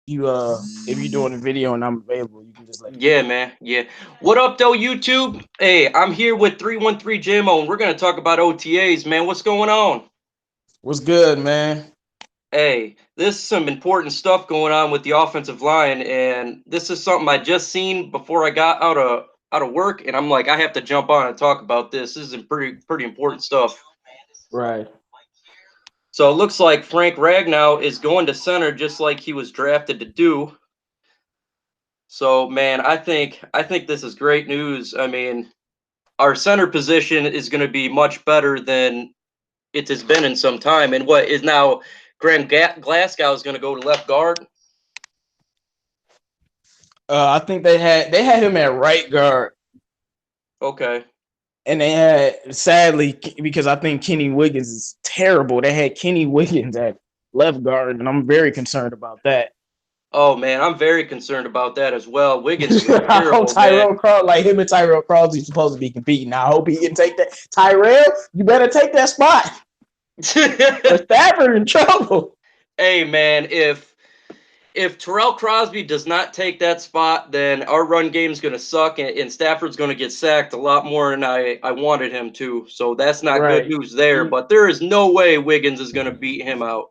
if you're doing a video and I'm available, you can just let me know. Yeah, man. Yeah. What up, though, YouTube? Hey, I'm here with 313 JMO, and we're going to talk about OTAs, man. What's going on? What's good, man? Hey, this is some important stuff going on with the offensive line, and this is something I just seen before I got out of work, and I'm like, I have to jump on and talk about this. This is some pretty important stuff. Right. So it looks like Frank Ragnow is going to center just like he was drafted to do. So man, I think this is great news. I mean, our center position is going to be much better than it has been in some time. And what is now Glasgow is going to go to left guard. I think they had him at right guard, Okay. and they had sadly because I think Kenny Wiggins is terrible. They had Kenny Wiggins at left guard, and I'm very concerned about that. Oh man, I'm very concerned about that as well. Wiggins was I hope terrible, man. Tyrell Cross, like him and Tyrell Crosby, supposed to be competing. I hope he can take that. Tyrell, you better take that spot. Or Stafford in trouble. Hey man, if Terrell Crosby does not take that spot, then our run game's going to suck, and Stafford's going to get sacked a lot more than I wanted him to. So that's not good Right. news there. But there is no way Wiggins is going to beat him out.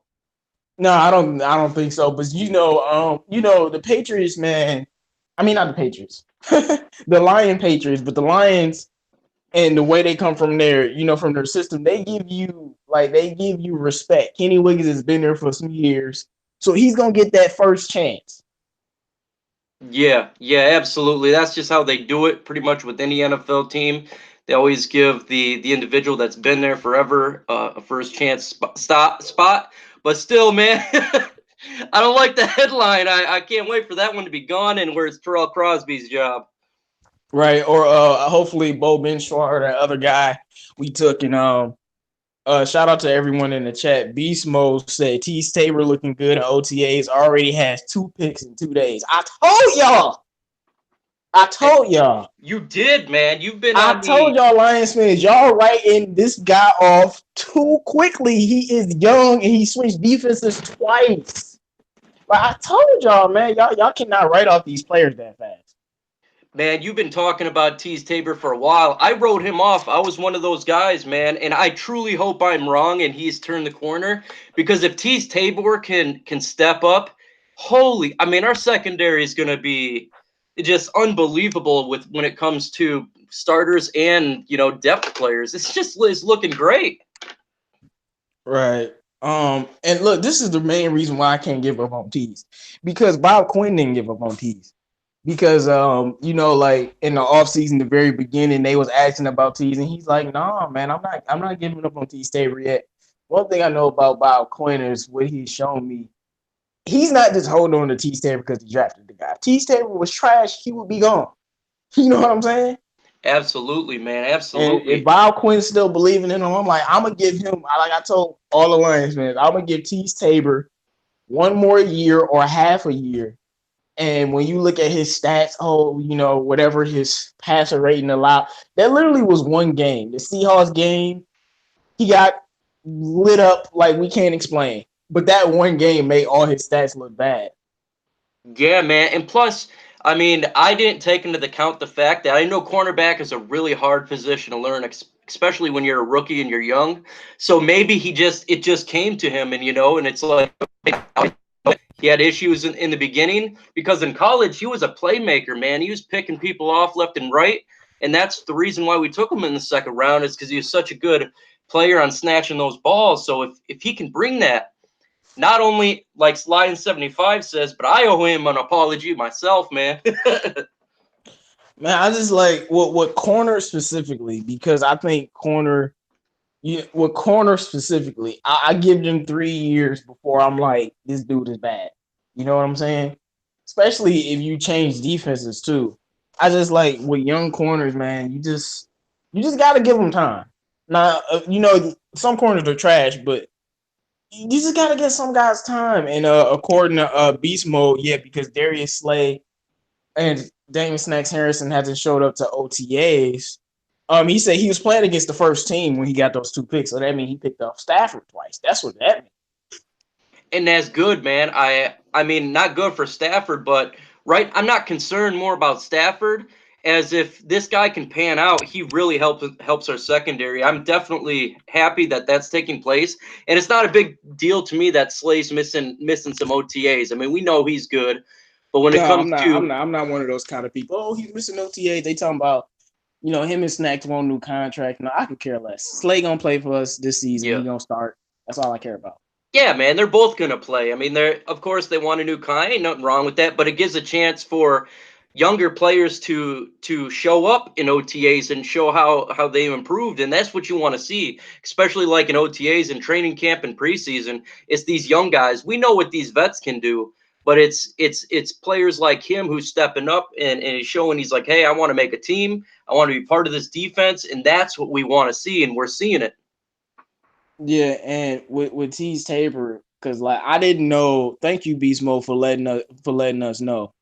No, I don't think so. But the Patriots, man. I mean, not the Patriots, the Lion Patriots, but the Lions and the way they come from from their system, they give you respect. Kenny Wiggins has been there for some years, so he's gonna get that first chance. Yeah, yeah, absolutely. That's just how they do it pretty much with any NFL team. They always give the individual that's been there forever a first chance spot. But still, man, I don't like the headline. I can't wait for that one to be gone and where it's Terrell Crosby's job. Right. Or hopefully Bo Benchwar, that other guy we took, and shout out to everyone in the chat. Beast Mode said Teez Tabor looking good in OTAs, already has 2 picks in 2 days. I told y'all. I Hey, told y'all. you did, man. You've been I on told the y'all, Lions fans, y'all writing this guy off too quickly. He is young and he switched defenses twice. Like I told y'all, man, y'all cannot write off these players that fast. Man, you've been talking about Teez Tabor for a while. I wrote him off. I was one of those guys, man, and I truly hope I'm wrong and he's turned the corner because if Teez Tabor can step up, holy, I mean, our secondary is going to be just unbelievable with when it comes to starters and depth players. It's looking great. Right. And look, this is the main reason why I can't give up on Tees. Because Bob Quinn didn't give up on Tees. Because like in the offseason, the very beginning, they was asking about Tees, and he's like, nah, man, I'm not giving up on Tees Tabor yet. One thing I know about Bob Quinn is what he's shown me. He's not just holding on to Tees Tabor because he drafted the guy. Tees Tabor was trash, he would be gone. You know what I'm saying? Absolutely, man. And if Absolutely. Bob Quinn's still believing in him, I'm like, I'm gonna give him. Like I told all the Lions fans, I'm gonna give Teez Tabor one more year or half a year. And when you look at his stats, whatever his passer rating allowed, that literally was one game. The Seahawks game, he got lit up like we can't explain. But that one game made all his stats look bad. Yeah, man. And plus, I mean, I didn't take into account the fact that I know cornerback is a really hard position to learn, especially when you're a rookie and you're young. So maybe it just came to him, and and it's like he had issues in the beginning because in college he was a playmaker, man. He was picking people off left and right, and that's the reason why we took him in the second round is because he was such a good player on snatching those balls. So if he can bring that not only like Lion 75 says, but I owe him an apology myself, man. Man, I just like what corner specifically because I think corner. Yeah, with corner specifically, I give them 3 years before I'm like, this dude is bad. You know what I'm saying? Especially if you change defenses too. I just like with young corners, man. You just got to give them time. Now, some corners are trash, but you just got to get some guys time. And according to Beast Mode, yeah, because Darius Slay and Damon Snacks Harrison hasn't showed up to OTAs. He said he was playing against the first team when he got those 2 picks, so that means he picked up Stafford twice. That's what that means. And that's good, man. I mean, not good for Stafford, but right, I'm not concerned more about Stafford, as if this guy can pan out, he really helps our secondary. I'm definitely happy that that's taking place, and it's not a big deal to me that Slay's missing some OTAs. I mean, we know he's good, but when it No, comes I'm not. I'm to not. I'm not one of those kind of people. Oh, he's missing OTA. They talking about him and Snacks want a new contract. No, I could care less. Slay gonna play for us this season. yeah, He gonna start. That's all I care about. yeah, man, they're both gonna play. I mean, they're of course they want a new guy. Ain't nothing wrong with that, but it gives a chance for younger players to show up in OTAs and show how they improved, and that's what you want to see, especially like in OTAs and training camp and preseason. It's these young guys. We know what these vets can do, but it's players like him who's stepping up and he's showing he's like, hey, I want to make a team. I want to be part of this defense, and that's what we want to see, and we're seeing it. Yeah, and with Teez Tabor, because like I didn't know. Thank you, Beast Mode, for letting us know.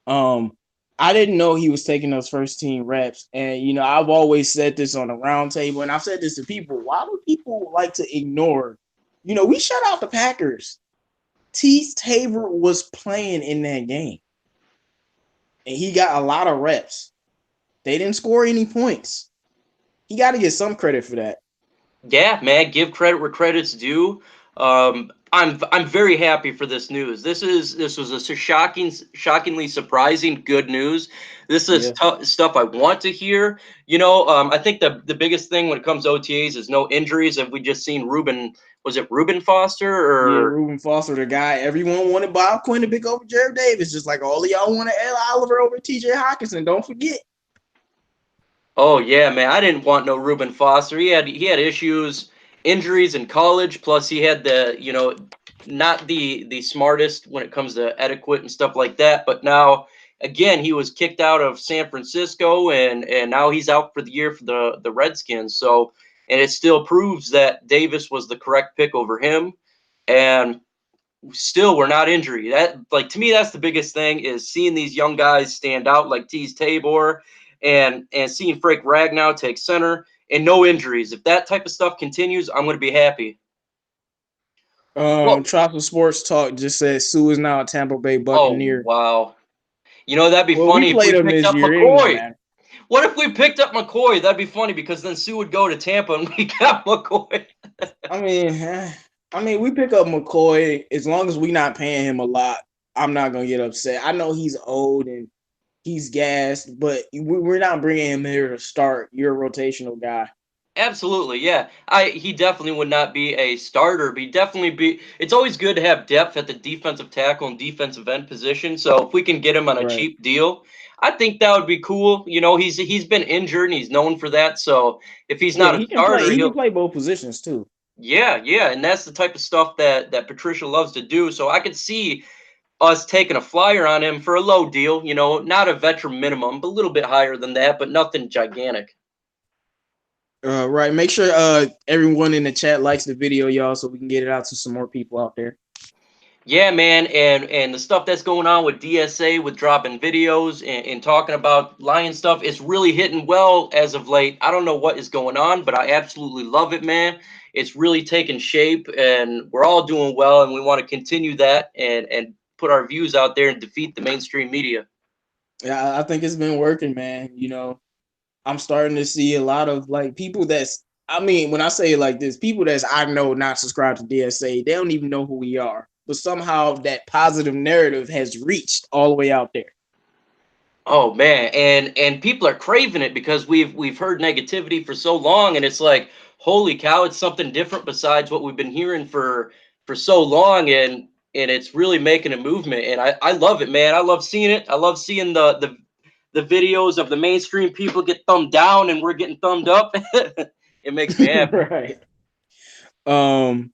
Um, I didn't know he was taking those first team reps, and I've always said this on the roundtable, and I've said this to people. Why do people like to ignore? We shut out the Packers. Teez Tabor was playing in that game, and he got a lot of reps. They didn't score any points. He got to get some credit for that. Yeah, man, give credit where credit's due. I'm very happy for this news. This was a shockingly surprising good news. This is Yeah, stuff I want to hear. I think the biggest thing when it comes to OTAs is no injuries. Have we just seen Ruben? Was it Ruben Foster yeah. or? Reuben Foster, the guy everyone wanted Bob Quinn to pick over Jared Davis, just like all of y'all wanted Ed Oliver over T.J. Hawkinson. Don't forget. Oh yeah, man. I didn't want no Ruben Foster. He had issues, injuries in college. Plus, he had not the smartest when it comes to etiquette and stuff like that. But now, again, he was kicked out of San Francisco, and now he's out for the year for the Redskins. So, and it still proves that Davis was the correct pick over him. And still, we're not injury. That, like, to me, that's the biggest thing, is seeing these young guys stand out like Teez Tabor and seeing Frank Ragnow take center and no injuries. If that type of stuff continues, I'm going to be happy. Well, Tropical Sports Talk just says Sue is now a Tampa Bay oh Buccaneer. wow. That'd be Well, we funny if played we them picked this up year. It ain't gonna McCoy. matter. What if we picked up McCoy? That'd be funny because then Sue would go to Tampa and we got McCoy. I mean, we pick up McCoy as long as we not paying him a lot. I'm not gonna get upset. I know he's old and he's gassed, but we're not bringing him here to start. You're a rotational guy. Absolutely, yeah. He definitely would not be a starter, but he definitely be. It's always good to have depth at the defensive tackle and defensive end position. So if we can get him on a Right. cheap deal, I think that would be cool. He's been injured and he's known for that. So if he's Yeah, not a he can play. starter, He can he'll. play both positions too. Yeah, and that's the type of stuff that Patricia loves to do. So I could see us taking a flyer on him for a low deal. Not a veteran minimum, but a little bit higher than that, but nothing gigantic. Right. Make sure everyone in the chat likes the video, y'all, so we can get it out to some more people out there. Yeah, man, and the stuff that's going on with DSA with dropping videos and talking about Lion stuff is really hitting well as of late. I don't know what is going on, but I absolutely love it, man. It's really taking shape, and we're all doing well, and we want to continue that and put our views out there and defeat the mainstream media. Yeah, I think it's been working, man. I'm starting to see a lot of like people that's. I mean, when I say it like this, people that's I know not subscribed to DSA, they don't even know who we are. But somehow that positive narrative has reached all the way out there. Oh man, and people are craving it because we've heard negativity for so long, and it's like, holy cow, it's something different besides what we've been hearing for so long, and it's really making a movement, and I love it, man. I love seeing it. I love seeing the videos of the mainstream people get thumbed down, and we're getting thumbed up. It makes me happy. Right. Um,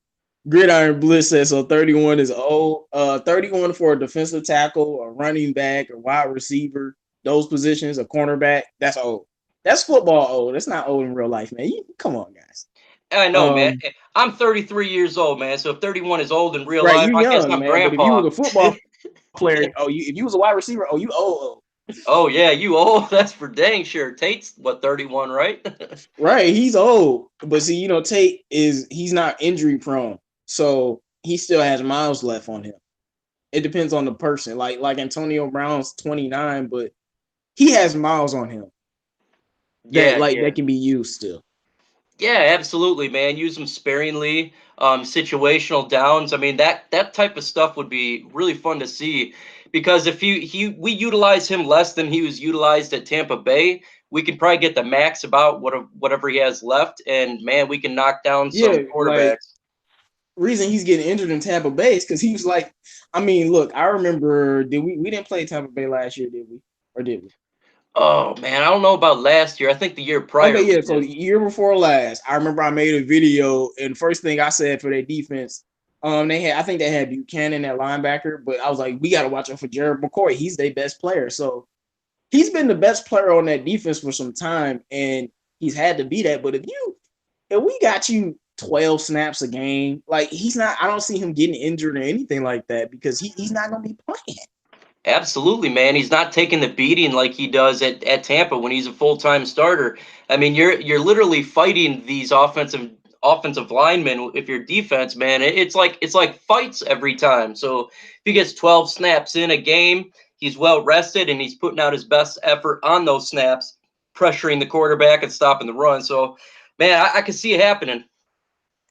Gridiron Bliss says so. 31 is old. 31 for a defensive tackle, a running back, a wide receiver. Those positions, a cornerback. That's old. That's football old. That's not old in real life, man. Come on, guys. I know, man. Um, I'm 33 years old, man. So if 31 is old in real right, life, you I guess young, I'm man. But if you was grandpa. a football player, if you was a wide receiver, you old. Oh yeah, you old. That's for dang sure. Tate's what, 31, right? Right, he's old. But see, Tate he's not injury prone. So he still has miles left on him. It depends on the person. Like Antonio Brown's 29, but he has miles on him that Yeah, like yeah. that can be used still. Yeah, absolutely, man. Use them sparingly. Situational downs. I mean, that type of stuff would be really fun to see, because if we utilize him less than he was utilized at Tampa Bay, we can probably get the max about whatever he has left, and man, we can knock down Yeah, some like quarterbacks. reason he's getting injured in Tampa Bay is because he was like, I mean, look, I remember did we didn't play Tampa Bay last year, did we? Or did we? Oh man, I don't know about last year. I think the year Okay, prior we yeah. So did. the year before last, I remember I made a video, and first thing I said for their defense, they had I think they had Buchanan at linebacker, but I was like, we got to watch out for Gerald McCoy. He's their best player, so he's been the best player on that defense for some time, and he's had to be that. But if we got you 12 snaps a game, like he's not, I don't see him getting injured or anything like that because he's not gonna be playing. Absolutely, man. He's not taking the beating like he does at Tampa when he's a full-time starter. I mean, you're literally fighting these offensive linemen if you're defense, man. It's like fights every time. So if he gets 12 snaps in a game, he's well rested and he's putting out his best effort on those snaps, pressuring the quarterback and stopping the run. So, man, I can see it happening.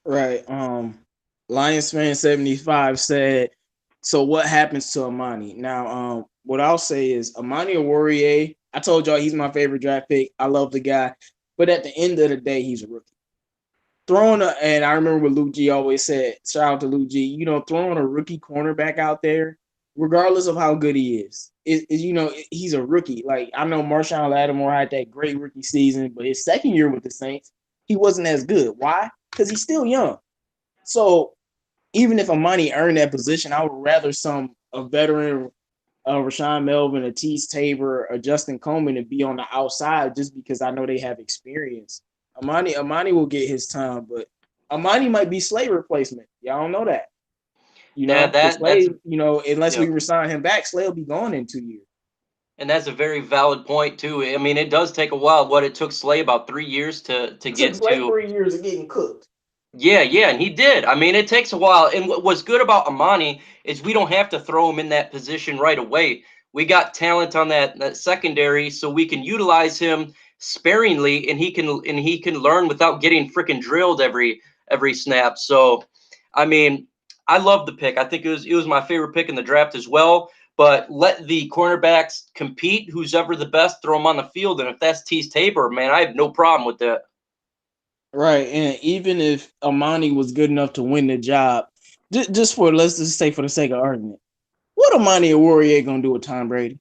Right. Lions fan 75 said, so what happens to Amani? Now, what I'll say is Amani Oruwariye, I told y'all he's my favorite draft pick. I love the guy. But at the end of the day, he's a rookie. And I remember what Luke G always said, shout out to Luke G, throwing a rookie cornerback out there, regardless of how good he is he's a rookie. Like, I know Marshawn Lattimore had that great rookie season, but his second year with the Saints, he wasn't as good. Why? Because he's still young. So even if Amani earned that position, I would rather a veteran, Rashawn Melvin, a Teez Tabor, or Justin Coleman to be on the outside just because I know they have experience. Amani will get his time, but Amani might be Slay replacement. Y'all don't know that. Yeah, Because that's Slay, unless yeah. we resign him back, Slay will be gone in 2 years. And that's a very valid point too. I mean, it does take a while. What it took Slay about 3 years to It took get Slay to. 3 years of getting cooked. Yeah, yeah, and he did. I mean, it takes a while. And what's good about Amani is we don't have to throw him in that position right away. We got talent on that secondary, so we can utilize him sparingly, and he can learn without getting freaking drilled every snap. So, I mean, I love the pick. I think it was my favorite pick in the draft as well. But let the cornerbacks compete. Who's ever the best, throw him on the field. And if that's Teez Tabor, man, I have no problem with that. Right. And even if Amani was good enough to win the job, just for let's just say for the sake of argument, what Amani and Warrior gonna do with Tom Brady?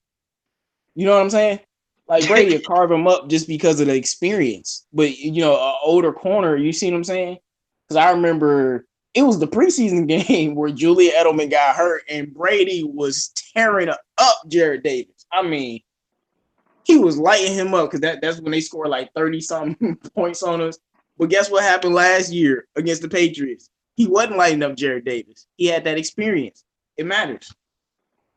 You know what I'm saying? Like Brady will carve him up just because of the experience. But an older corner, you see what I'm saying? Because I remember it was the preseason game where Julian Edelman got hurt and Brady was tearing up Jared Davis. I mean, he was lighting him up because that's when they scored like 30 something points on us. But guess what happened last year against the Patriots? He wasn't lighting up Jared Davis. He had that experience. It matters.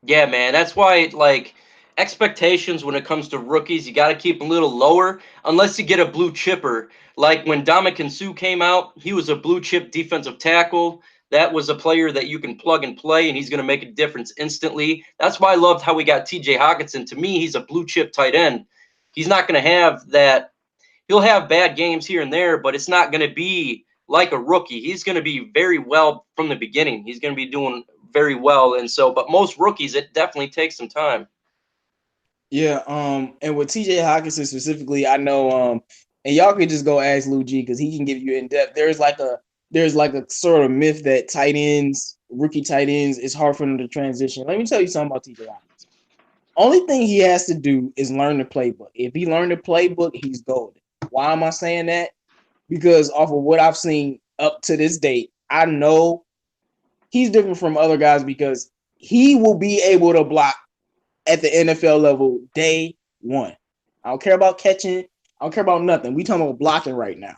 Yeah, man. That's why, like, expectations when it comes to rookies, you got to keep a little lower unless you get a blue chipper. Like when Ndamukong Suh came out, he was a blue chip defensive tackle. That was a player that you can plug and play, and he's going to make a difference instantly. That's why I loved how we got TJ Hawkinson. To me, he's a blue chip tight end. He's not going to have that. He'll have bad games here and there, but it's not going to be like a rookie. He's going to be very well from the beginning. He's going to be doing very well. And so, but most rookies, it definitely takes some time. Yeah, and with TJ Hawkinson specifically, I know and y'all could just go ask Lou G because he can give you in depth. There's like a sort of myth that tight ends, rookie tight ends, it's hard for them to transition. Let me tell you something about TJ Hawkinson. Only thing he has to do is learn the playbook. If he learned the playbook, he's golden. Why am I saying that? Because off of what I've seen up to this date, I know he's different from other guys because he will be able to block at the NFL level day one. I don't care about catching. I don't care about nothing. We talking about blocking right now.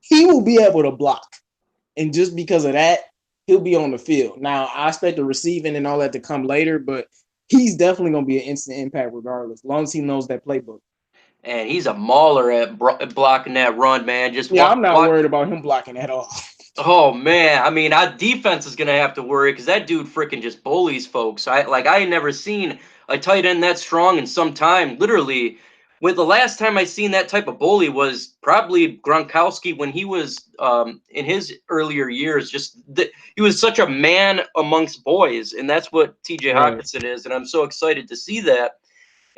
He will be able to block. And just because of that, he'll be on the field. Now, I expect the receiving and all that to come later, but he's definitely going to be an instant impact regardless, as long as he knows that playbook. And he's a mauler at blocking that run, man. Just Yeah, I'm not watch. worried about him blocking at all. Oh man, I mean, our defense is gonna have to worry because that dude freaking just bullies folks. I ain't never seen a tight end that strong in some time. Literally, with the last time I seen that type of bully was probably Gronkowski when he was in his earlier years. He was such a man amongst boys, and that's what T.J. Right. Hawkinson is. And I'm so excited to see that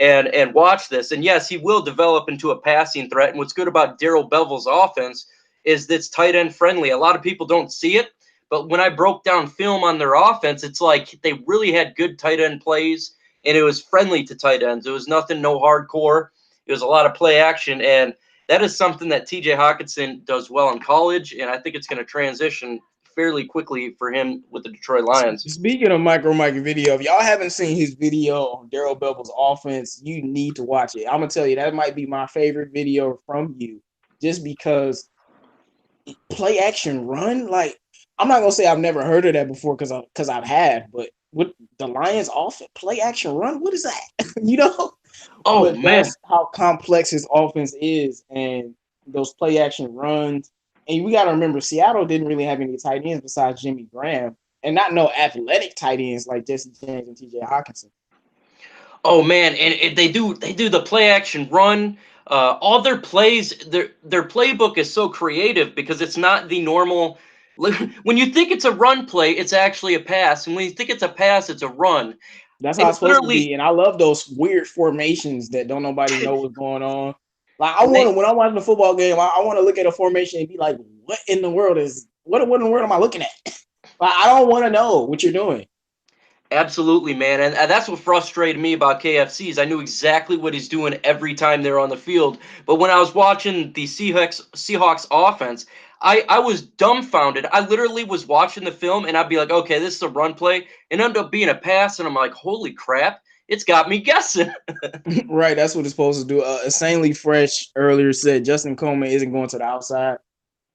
and watch this. And yes, he will develop into a passing threat. And what's good about Daryl Bevel's offense is that's tight end friendly. A lot of people don't see it, but when I broke down film on their offense, it's like they really had good tight end plays, and it was friendly to tight ends. It was nothing, no hardcore. It was a lot of play action, and that is something that T.J. Hawkinson does well in college, and I think it's going to transition fairly quickly for him with the Detroit Lions. Speaking of Mike video, if y'all haven't seen his video on Daryl Bevel's offense, you need to watch it. I'm gonna tell you that might be my favorite video from you, just because play action run. Like, I'm not gonna say I've never heard of that before because I've had, but with the Lions offense, play action run, what is that? you know, Oh but man, that's how complex his offense is, and those play action runs. And we got to remember, Seattle didn't really have any tight ends besides Jimmy Graham, and not no athletic tight ends like Jesse James and T.J. Hawkinson. oh man, and they do the play action run. All their plays, their playbook is so creative because it's not the normal. When you think it's a run play, it's actually a pass, and when you think it's a pass, it's a run. That's how And it's supposed to literally, be. And I love those weird formations that don't nobody know what's going on. Like, I want they to, when I'm watching a football game, I want to look at a formation and be like, what in the world am I looking at? Like, I don't want to know what you're doing. absolutely, man, and that's what frustrated me about KFC's. I knew exactly what he's doing every time they're on the field, but when I was watching the Seahawks offense, I was dumbfounded. I literally was watching the film, and I'd be like, okay, this is a run play, and ended up being a pass, and I'm like, holy crap, it's got me guessing. Right, that's what it's supposed to do. Insanely Fresh earlier said Justin Coleman isn't going to the outside.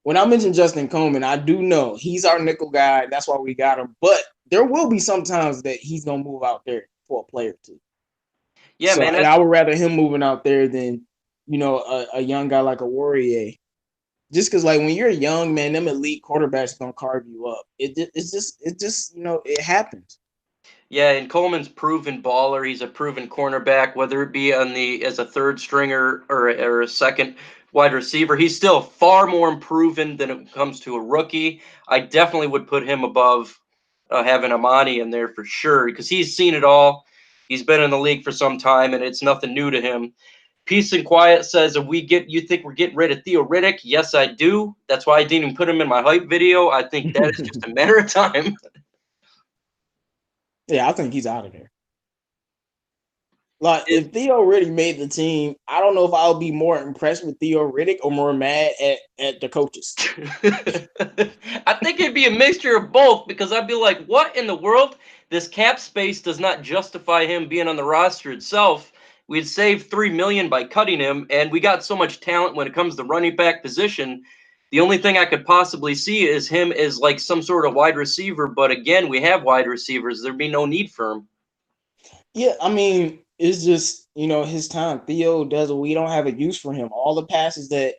When I mentioned Justin Coleman, I do know he's our nickel guy. That's why we got him. But there will be some times that he's gonna move out there for a player too. Yeah, So, man, and I would rather him moving out there than a young guy like a Warrior. Just because, like, when you're young, man, them elite quarterbacks gonna carve you up. It's just it happens. yeah, and Coleman's proven baller. He's a proven cornerback, whether it be on the as a third stringer or a second wide receiver. He's still far more proven than it comes to a rookie. I definitely would put him above having Amani in there for sure because he's seen it all. He's been in the league for some time, and it's nothing new to him. Peace and Quiet says, "If we get you think we're getting rid of Theo Riddick?" Yes, I do. That's why I didn't even put him in my hype video. I think that is just a matter of time. Yeah, I think he's out of there. Like, if Theo Riddick made the team, I don't know if I'll be more impressed with Theo Riddick or more mad at the coaches. I think it'd be a mixture of both because I'd be like, what in the world? This cap space does not justify him being on the roster itself. We'd save 3 million by cutting him, and we got so much talent when it comes to running back position. The only thing I could possibly see is him as like some sort of wide receiver, but again, we have wide receivers. There'd be no need for him. Yeah, I mean, it's just his time. Theo does. We don't have a use for him. All the passes that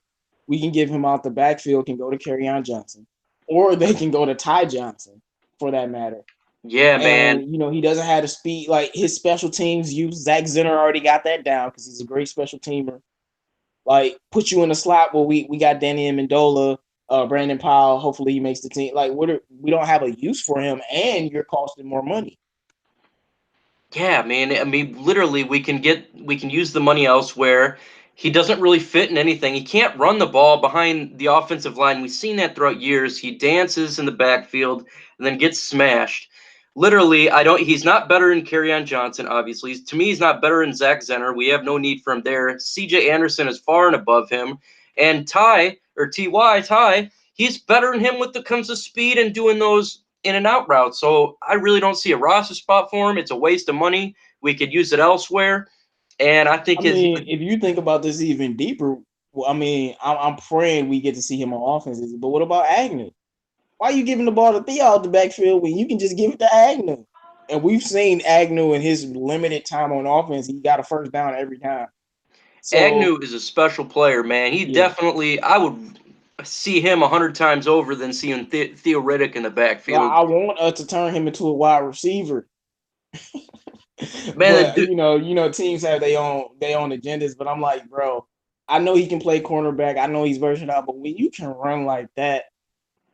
we can give him out the backfield can go to Kerryon Johnson, or they can go to Ty Johnson, for that matter. Yeah, man. And he doesn't have the speed. Like, his special teams use, Zach Zenner already got that down because he's a great special teamer. Like, put you in the slot where we got Danny Amendola, Brandon Powell. Hopefully he makes the team. Like, we don't have a use for him, and you're costing more money. Yeah, man. I mean, literally, we can use the money elsewhere. He doesn't really fit in anything. He can't run the ball behind the offensive line. We've seen that throughout years. He dances in the backfield and then gets smashed. Literally, I don't. He's not better than Kerryon Johnson. Obviously, to me, he's not better than Zach Zenner. We have no need for him there. C.J. Anderson is far and above him, and Ty, he's better than him with the comes of speed and doing those in and out routes. So I really don't see a roster spot for him. It's a waste of money. We could use it elsewhere. And I I think his mean, if you think about this even deeper, well, I mean, I'm praying we get to see him on offense. But what about Agnew? Why are you giving the ball to Theo out the backfield when you can just give it to Agnew? And we've seen Agnew in his limited time on offense. He got a first down every time. So, Agnew is a special player, man. He yeah. definitely, I would, see him 100 times over than seeing Theo Riddick in the Like, backfield. I want us to turn him into a wide receiver. Man, But teams have their own agendas. But I'm like, bro, I know he can play cornerback. I know he's versatile, but when you can run like that,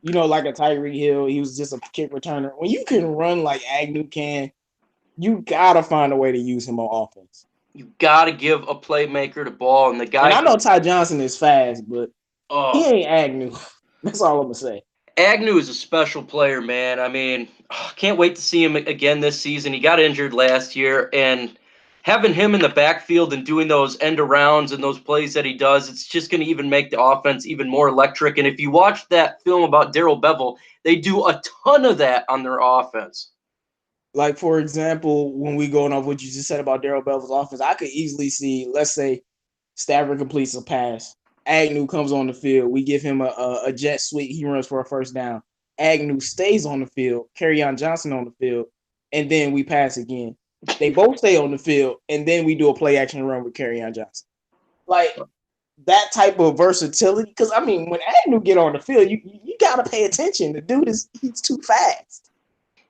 like a Tyreek Hill, he was just a kick returner. When you can run like Agnew can, you gotta find a way to use him on offense. you got to give a playmaker the ball, and the And guy I know can. Ty Johnson is fast, but he Oh, ain't Agnew. That's all I'm gonna say. Agnew is a special player, man. I mean, can't wait to see him again this season. He got injured last year, and having him in the backfield and doing those end arounds and those plays that he does, it's just going to even make the offense even more electric. And if you watch that film about Darrell Bevel, they do a ton of that on their offense. Like, for example, when we going off what you just said about Darrell Bevel's offense, I could easily see, let's say, Stafford completes a pass. Agnew comes on the field. We give him a jet sweep. He runs for a first down. Agnew stays on the field. Kerryon Johnson on the field. And then we pass again. They both stay on the field. And then we do a play action run with Kerryon Johnson. Like, that type of versatility. Because, I mean, when Agnew get on the field, you got to pay attention. The dude he's too fast.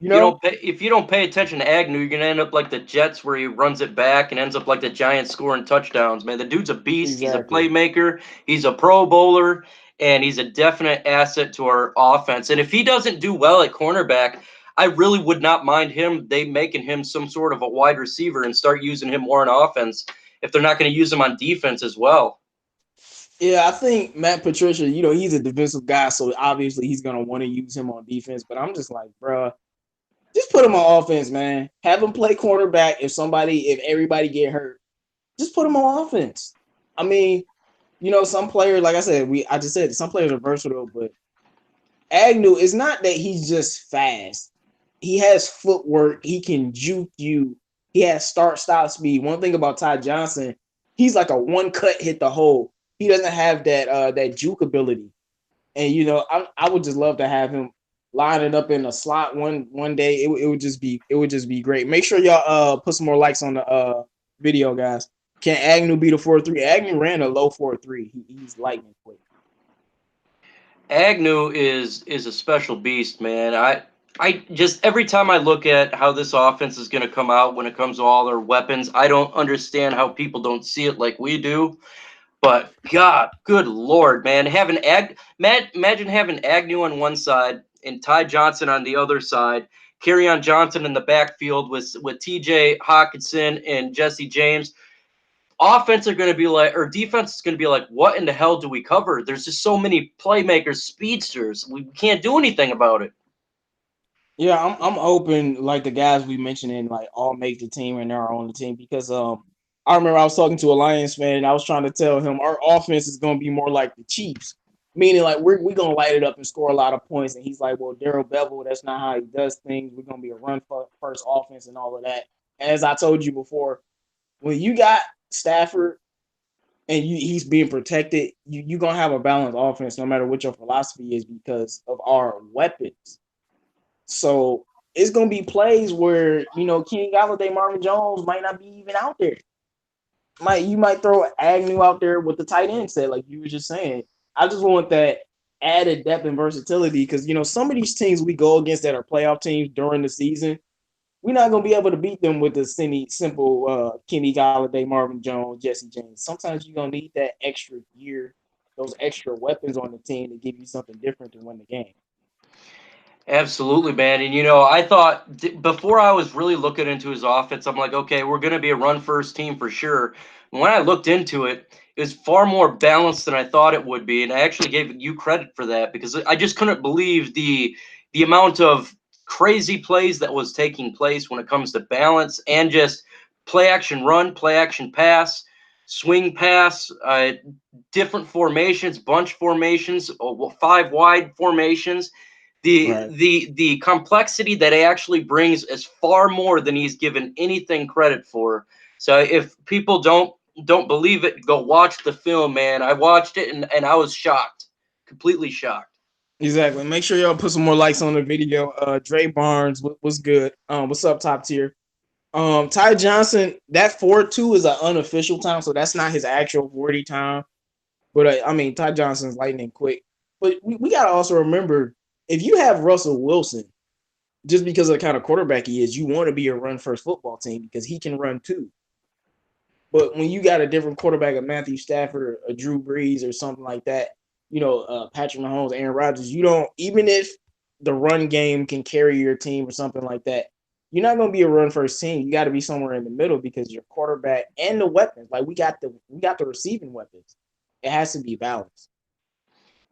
You know? If you don't pay attention to Agnew, you're gonna end up like the Jets, where he runs it back and ends up like the Giants scoring touchdowns. Man, the dude's a beast. He's a Exactly. playmaker. He's a Pro Bowler, and he's a definite asset to our offense. And if he doesn't do well at cornerback, I really would not mind they making him some sort of a wide receiver and start using him more on offense if they're not going to use him on defense as well. Yeah, I think Matt Patricia, he's a defensive guy, so obviously he's gonna want to use him on defense. But I'm just like, bro, just put him on offense, man. Have him play cornerback. If everybody get hurt, just put him on offense. I mean, some players, like I said, I just said some players are versatile, but Agnew is not that he's just fast. He has footwork. He can juke you. He has start stop speed. One thing about Ty Johnson, he's like a one cut hit the hole. He doesn't have that juke ability. And I would just love to have him lining up in a slot one day. It would just be great. Make sure y'all put some more likes on the video, guys. Can Agnew beat a 4.3? Agnew ran a low 4.3. He's lightning quick. Agnew is a special beast, man. I just every time I look at how this offense is going to come out when it comes to all their weapons, I don't understand how people don't see it like we do. But God, good Lord, man, imagine having Agnew on one side and Ty Johnson on the other side, Kerryon Johnson in the backfield with T.J. Hawkinson and Jesse James. Offense are going to be like, or defense is going to be like, what in the hell do we cover? There's just so many playmakers, speedsters. We can't do anything about it. Yeah, I'm hoping like the guys we mentioned in like all make the team and are on the team because I remember I was talking to a Lions fan and I was trying to tell him our offense is going to be more like the Chiefs, meaning like we're going to light it up and score a lot of points. And he's like, well, Darrell Bevel, that's not how he does things. We're going to be a run first offense and all of that. As I told you before, when you got Stafford and he's being protected, you're going to have a balanced offense no matter what your philosophy is because of our weapons. So it's gonna be plays where Kenny Galladay, Marvin Jones might not be even out there. You might throw Agnew out there with the tight end set, like you were just saying. I just want that added depth and versatility because some of these teams we go against that are playoff teams during the season, we're not gonna be able to beat them with the simple Kenny Galladay, Marvin Jones, Jesse James. Sometimes you're gonna need that extra gear, those extra weapons on the team to give you something different to win the game. Absolutely, man. And I thought before I was really looking into his offense, I'm like, okay, we're going to be a run first team for sure. And when I looked into it, it was far more balanced than I thought it would be, and I actually gave you credit for that because I just couldn't believe the amount of crazy plays that was taking place when it comes to balance and just play action run, play action pass, swing pass, different formations, bunch formations, 5 wide formations. Right. The complexity that he actually brings is far more than he's given anything credit for. So if people don't believe it, go watch the film, man. I watched it and I was shocked, completely shocked. Exactly. Make sure y'all put some more likes on the video. Dre Barnes, what's good? What's up, top tier? Ty Johnson, that 4.2 is an unofficial time, so that's not his actual 40 time. But I mean, Ty Johnson's lightning quick. But we got to also remember, if you have Russell Wilson, just because of the kind of quarterback he is, you want to be a run first football team because he can run too. But when you got a different quarterback, a Matthew Stafford or a Drew Brees or something like that, Patrick Mahomes, Aaron Rodgers, you don't, even if the run game can carry your team or something like that, you're not going to be a run first team. You got to be somewhere in the middle because your quarterback and the weapons, like we got the receiving weapons. It has to be balanced.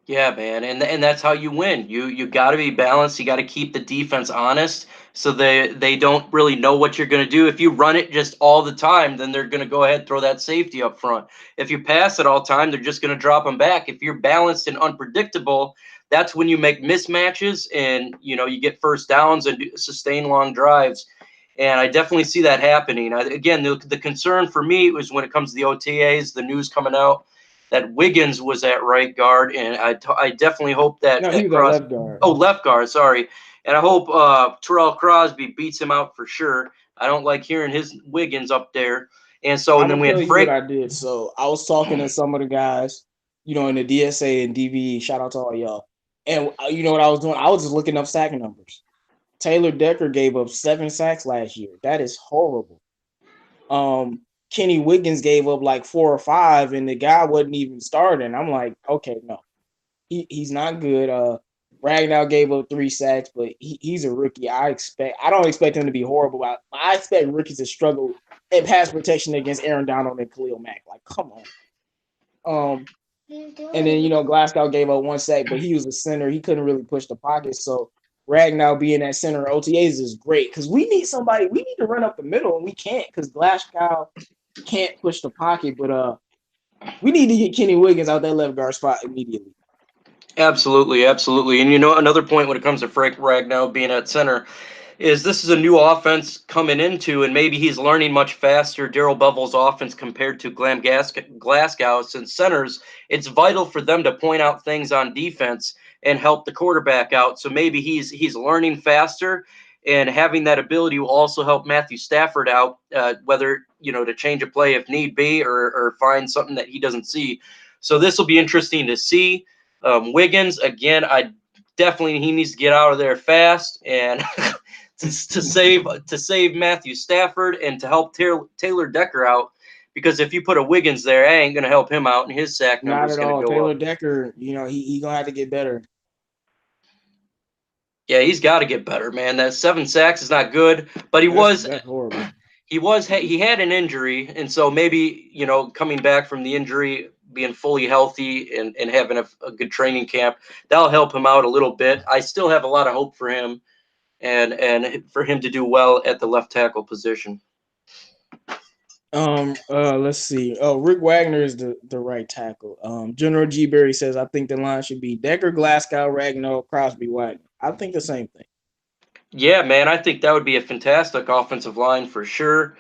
Yeah, man, and that's how you win. You got to be balanced. You got to keep the defense honest, so they don't really know what you're going to do. If you run it just all the time, then they're going to go ahead and throw that safety up front. If you pass it all the time, they're just going to drop them back. If you're balanced and unpredictable, that's when you make mismatches and you get first downs and sustain long drives. And I definitely see that happening. Again, the concern for me was when it comes to the OTAs, the news coming out that Wiggins was at right guard, and I definitely hope No, he that was at Crosby, left guard. oh, left guard, sorry, and I hope Terrell Crosby beats him out for sure. I don't like hearing his Wiggins up there, and I'm then gonna we had tell you what Frank. I did. So I was talking to some of the guys, in the DSA and DVE. Shout out to all y'all. And you know what I was doing? I was just looking up sack numbers. Taylor Decker gave up 7 sacks last year. That is horrible. Kenny Wiggins gave up like 4 or 5, and the guy wasn't even starting. I'm like, okay, no, he's not good. Ragnow gave up 3 sacks, but he's a rookie. I don't expect him to be horrible. I expect rookies to struggle in pass protection against Aaron Donald and Khalil Mack. Like, come on. And then Glasgow gave up 1 sack, but he was a center. He couldn't really push the pocket. So Ragnow being that center OTAs is great because we need somebody. We need to run up the middle, and we can't because Glasgow can't push the pocket. But we need to get Kenny Wiggins out that left guard spot immediately. Absolutely, absolutely. And another point when it comes to Frank Ragnow being at center is this is a new offense coming into, and maybe he's learning much faster Daryl Bevell's offense compared to Glasgow. Since centers, it's vital for them to point out things on defense and help the quarterback out. So maybe he's learning faster, and having that ability will also help Matthew Stafford out, whether to change a play if need be or find something that he doesn't see. So this will be interesting to see. Wiggins again, he needs to get out of there fast and to save Matthew Stafford and to help Taylor Decker out, because if you put a Wiggins there, I ain't gonna help him out, and his sack number Not is at gonna all. go Taylor up. Decker, he gonna have to get better. Yeah, he's got to get better, man. That 7 sacks is not good, but That's horrible. he had an injury, and so maybe coming back from the injury, being fully healthy and having a good training camp, that'll help him out a little bit. I still have a lot of hope for him and for him to do well at the left tackle position. Let's see. Oh, Rick Wagner is the right tackle. General G. Berry says I think the line should be Decker, Glasgow, Ragnow, Crosby, Wagner. I think the same thing. Yeah, man, I think that would be a fantastic offensive line for sure.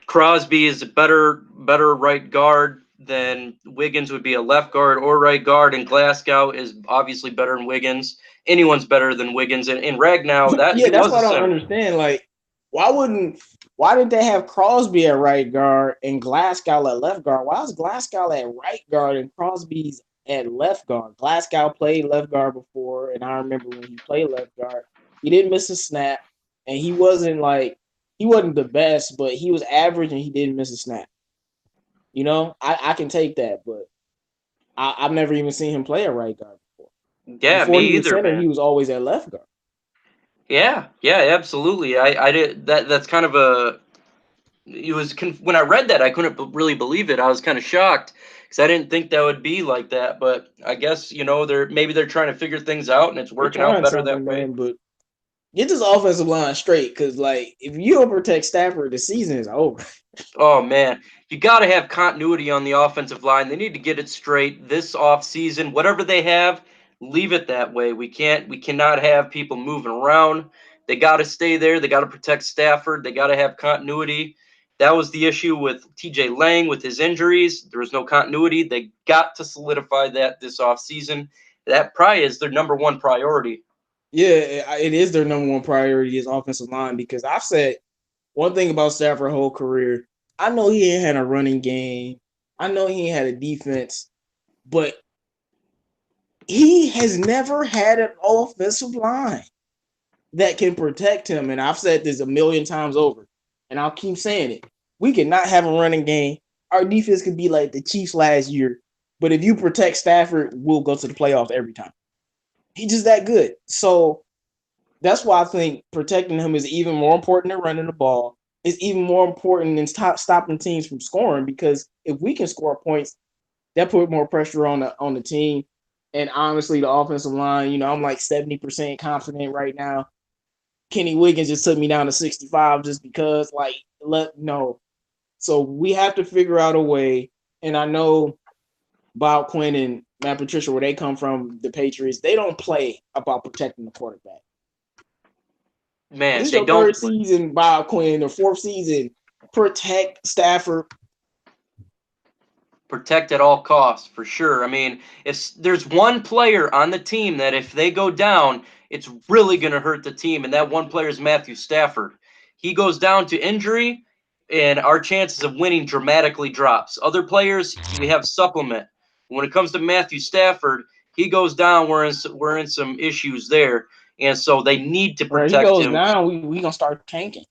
Crosby is a better right guard than Wiggins would be a left guard or right guard, and Glasgow is obviously better than Wiggins. Anyone's better than Wiggins, and Ragnow that Yeah, he that's was a what I don't center. understand. Like, why didn't they have Crosby at right guard and Glasgow at left guard? Why is Glasgow at right guard and Crosby's at left guard? Glasgow played left guard before, and I remember when he played left guard, he didn't miss a snap, and he wasn't the best, but he was average and he didn't miss a snap. I can take that, but I've never even seen him play at right guard before. Yeah, me Before he was either, center, man. he was always at left guard. Yeah, absolutely. I did that. That's kind of a. It was when I read that, I couldn't really believe it. I was kind of shocked because I didn't think that would be like that. But I guess they're trying to figure things out, and it's They're working out trying better something, that way. man, but get this offensive line straight, because like if you don't protect Stafford, the season is over. Oh man, you got to have continuity on the offensive line. They need to get it straight this off season. Whatever they have, leave it that way. We cannot have people moving around. They got to stay there. They got to protect Stafford. They got to have continuity. That was the issue with TJ Lang with his injuries. There was no continuity. They got to solidify that this off season. That probably is their number one priority. Yeah, it is their number one priority is offensive line, because I've said one thing about Stafford's whole career. I know he ain't had a running game. I know he ain't had a defense, but he has never had an offensive line that can protect him. And I've said this a million times over, and I'll keep saying it. We cannot have a running game. Our defense could be like the Chiefs last year, but if you protect Stafford, we'll go to the playoffs every time. He's just that good. So that's why I think protecting him is even more important than running the ball. It's even more important than stopping teams from scoring, because if we can score points, that put more pressure on the team. And honestly, the offensive line, I'm like 70% confident right now. Kenny Wiggins just took me down to 65 just because, no. So we have to figure out a way. And I know Bob Quinn and Matt Patricia, where they come from, the Patriots, they don't play about protecting the quarterback. This Man, is they your don't third season, Bob Quinn, or fourth season. Protect Stafford. protect at all costs for sure. I mean, if there's one player on the team that if they go down, it's really going to hurt the team, and that one player is Matthew Stafford. He goes down to injury, and our chances of winning dramatically drops. Other players, we have supplement. When it comes to Matthew Stafford, he goes down, we're in some issues there, and so they need to Or he protect goes him. down, we gonna start tanking.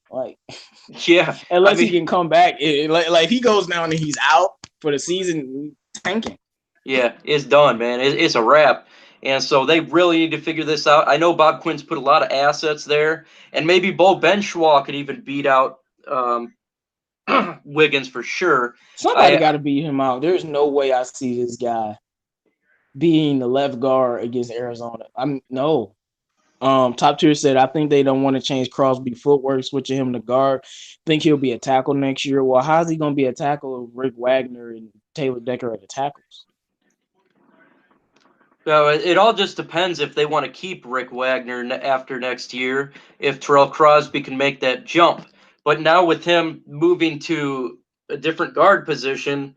Yeah, I Unless he mean, can come back. If he goes down and he's out for the season, tanking. yeah, it's done, man. It's a wrap. And so they really need to figure this out. I know Bob Quinn's put a lot of assets there, and maybe Bo Benchwa could even beat out Wiggins for sure. Somebody I got to beat him out. There's no way I see this guy being the left guard against Arizona. I'm no. Top tier said, I think they don't want to change Crosby footwork, switching him to guard. Think he'll be a tackle next year. Well, how's he going to be a tackle if Rick Wagner and Taylor Decker are the tackles? So it all just depends if they want to keep Rick Wagner after next year, if Terrell Crosby can make that jump. But now with him moving to a different guard position,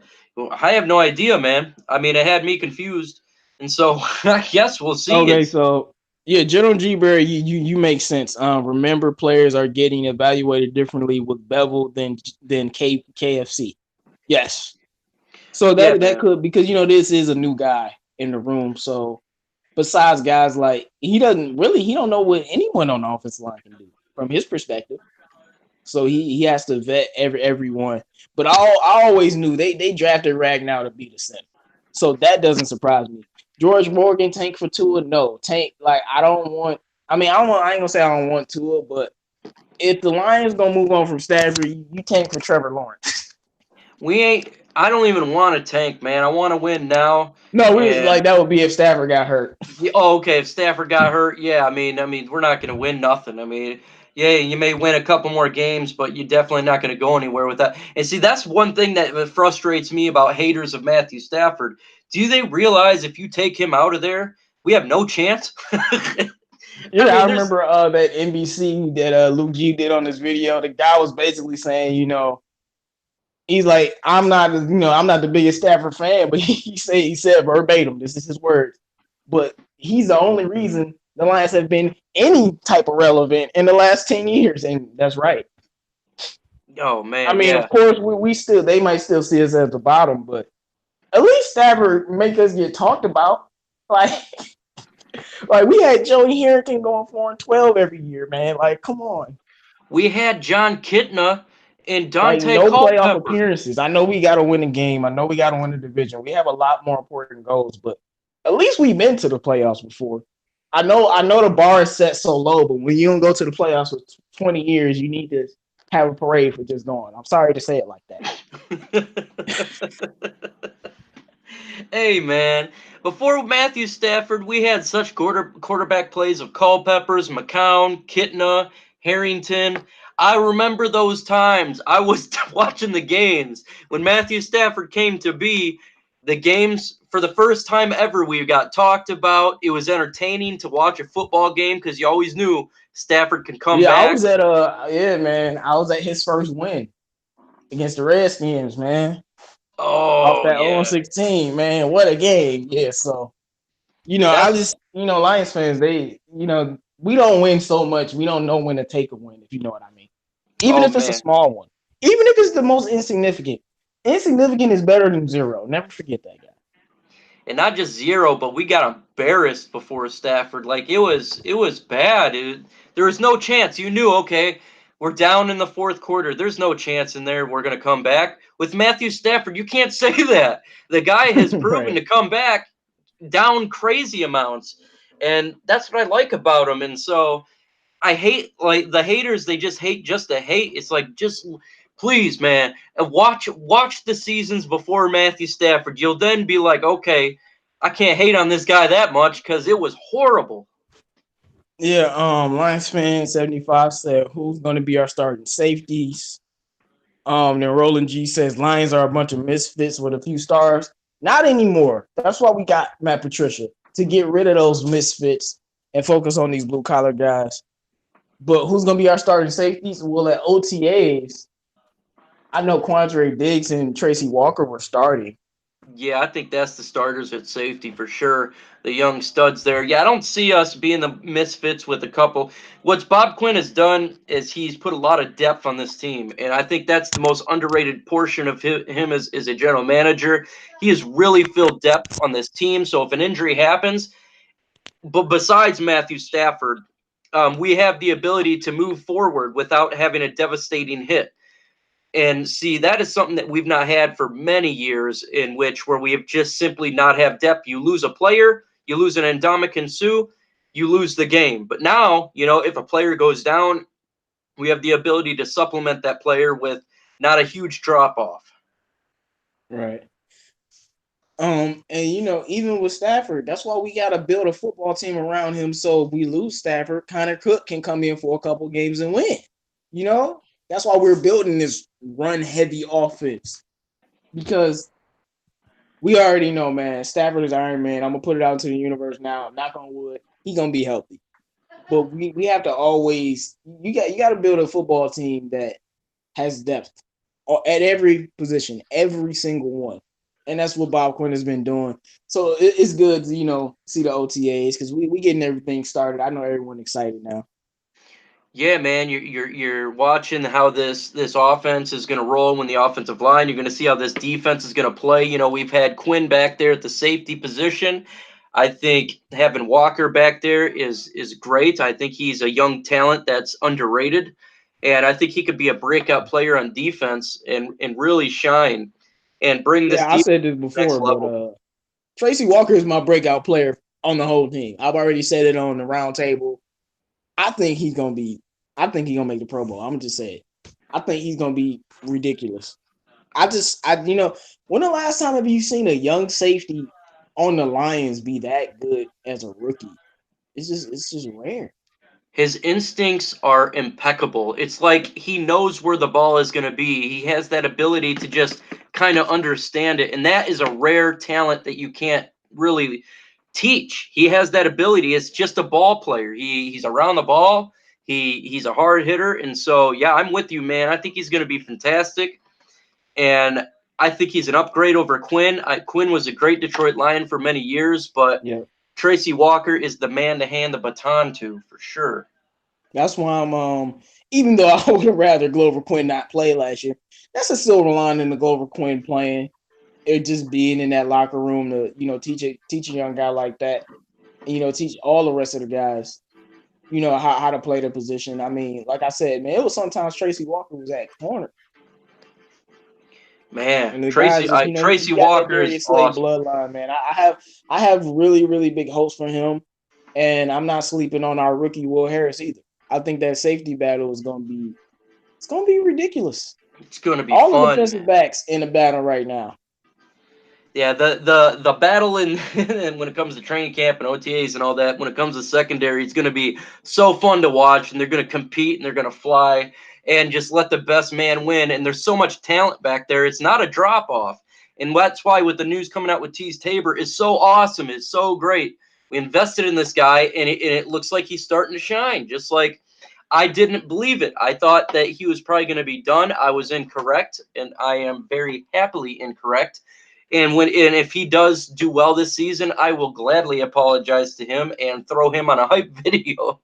I have no idea, man. I mean, it had me confused. And so I guess we'll see. Okay, so yeah, General G. Berry, you make sense. Remember, players are getting evaluated differently with Bevel than KFC. Yes, so Yeah, that man. could, because this is a new guy in the room. So besides guys like, he don't know what anyone on the offensive line can do from his perspective. So he has to vet everyone. But I always knew they drafted Ragnow to be the center. So that doesn't surprise me. George Morgan, tank for Tua? No. Tank, I ain't gonna say I don't want Tua, but if the Lions gonna move on from Stafford, you tank for Trevor Lawrence. I don't even want to tank, man. I want to win now. No, And that would be if Stafford got hurt. okay, if Stafford got hurt, yeah, I mean, we're not going to win nothing. I mean, yeah, you may win a couple more games, but you're definitely not going to go anywhere with that. And see, that's one thing that frustrates me about haters of Matthew Stafford. Do they realize if you take him out of there, we have no chance? I Yeah, I mean, there's remember that NBC that Luke G did on this video. The guy was basically saying, he's like, I'm not the biggest Stafford fan, but he said verbatim, this is his words. But he's the only reason the Lions have been any type of relevant in the last 10 years, and that's right. oh I man, mean, of yeah. course, we still, they might still see us at the bottom, but at least Stafford make us get talked about. Like, like we had Joey Harrington going 4-12 every year, man. Like, come on. We had John Kitna and Like, Dante no playoff Culpepper. appearances. I know we got to win a game. I know we got to win the division. We have a lot more important goals, but at least we've been to the playoffs before. I know the bar is set so low, but when you don't go to the playoffs for 20 years, you need to have a parade for just going. I'm sorry to say it like that. Hey man, before Matthew Stafford, we had such quarterback plays of Culpeppers, McCown, Kitna, Harrington. I remember those times. I was watching the games when Matthew Stafford came to be. The games for the first time ever we got talked about. It was entertaining to watch a football game because you always knew Stafford can come Yeah, I back. was at man. I was at his first win against the Redskins, man. Off Oh that yeah, 0-16, man. What a game. Yeah, so I that's just, Lions fans, we don't win so much. We don't know when to take a win, if you know what I mean. Even oh if it's a man. small one, even if it's the most insignificant. Insignificant is better than zero. Never forget that, guy. and not just 0, but we got embarrassed before Stafford. Like it was bad. There was no chance. You knew, okay, we're down in the fourth quarter. There's no chance in there we're gonna come back. With Matthew Stafford, you can't say that. The guy has proven Right. to come back down crazy amounts, and that's what I like about him. And so I hate like the haters. They just hate just to hate. It's like just please, man, watch the seasons before Matthew Stafford. You'll then be like, okay, I can't hate on this guy that much because it was horrible. Yeah, Lions fan 75 said who's gonna be our starting safeties? Then Roland G says Lions are a bunch of misfits with a few stars. Not anymore. That's why we got Matt Patricia to get rid of those misfits and focus on these blue collar guys. But who's gonna be our starting safeties? Well, at OTAs, I know Quandre Diggs and Tracy Walker were starting. Yeah, I think that's the starters at safety for sure. The young studs there. Yeah, I don't see us being the misfits with a couple. What Bob Quinn has done is he's put a lot of depth on this team, and I think that's the most underrated portion of him as a general manager. He has really filled depth on this team. So if an injury happens, but besides Matthew Stafford, we have the ability to move forward without having a devastating hit. And see, that is something that we've not had for many years, in which where we have just simply not have depth. You lose a player, you lose an Ndamukong Suh, you lose the game. But now, if a player goes down, we have the ability to supplement that player with not a huge drop off. Right. And even with Stafford, that's why we gotta build a football team around him. So if we lose Stafford, Connor Cook can come in for a couple games and win. You know, that's why we're building this run heavy offense because we already know, man. Stafford is Iron Man. I'm gonna put it out into the universe now. Knock on wood, he gonna be healthy. But we have to always you got to build a football team that has depth at every position, every single one. And that's what Bob Quinn has been doing. So it's good to, see the OTAs because we getting everything started. I know everyone excited now. Yeah, man, you're watching how this offense is going to roll when the offensive line. You're going to see how this defense is going to play. We've had Quinn back there at the safety position. I think having Walker back there is great. I think he's a young talent that's underrated, and I think he could be a breakout player on defense and really shine and bring this Yeah, I defense said this to the next before, but level. Tracy Walker is my breakout player on the whole team. I've already said it on the round table. I think he's gonna be. I think he's gonna make the Pro Bowl. I'm gonna just say it. I think he's gonna be ridiculous. When the last time have you seen a young safety on the Lions be that good as a rookie? It's just rare. His instincts are impeccable. It's like he knows where the ball is going to be. He has that ability to just kind of understand it. And that is a rare talent that you can't really teach. He has that ability. It's just a ball player. He's around the ball. He's a hard hitter. And so, yeah, I'm with you, man. I think he's going to be fantastic. And I think he's an upgrade over Quinn. Quinn was a great Detroit Lion for many years, but Yeah, Tracy Walker is the man to hand the baton to for sure. that's why I'm. Even though I would have rather Glover Quinn not play last year, that's a silver lining to Glover Quinn playing. It just being in that locker room to teach a young guy like that, and teach all the rest of the guys how to play the position. I mean, like I said, man, it was sometimes Tracy Walker was at corner, Man, and the guys Tracy just he Tracy just got that Walker is Darius Slay awesome. bloodline, man. I have really really big hopes for him, and I'm not sleeping on our rookie Will Harris either. I think that safety battle is gonna be ridiculous. It's going to be All the fun. defensive backs in the battle right now. Yeah, the battle in and when it comes to training camp and OTAs and all that, when it comes to secondary, it's going to be so fun to watch, and they're going to compete and they're going to fly and just let the best man win. And there's so much talent back there; it's not a drop off, and that's why with the news coming out with Teez Tabor is so awesome. It's so great. We invested in this guy, and it looks like he's starting to shine. Just like I didn't believe it. I thought that he was probably going to be done. I was incorrect, and I am very happily incorrect. And if he does do well this season, I will gladly apologize to him and throw him on a hype video.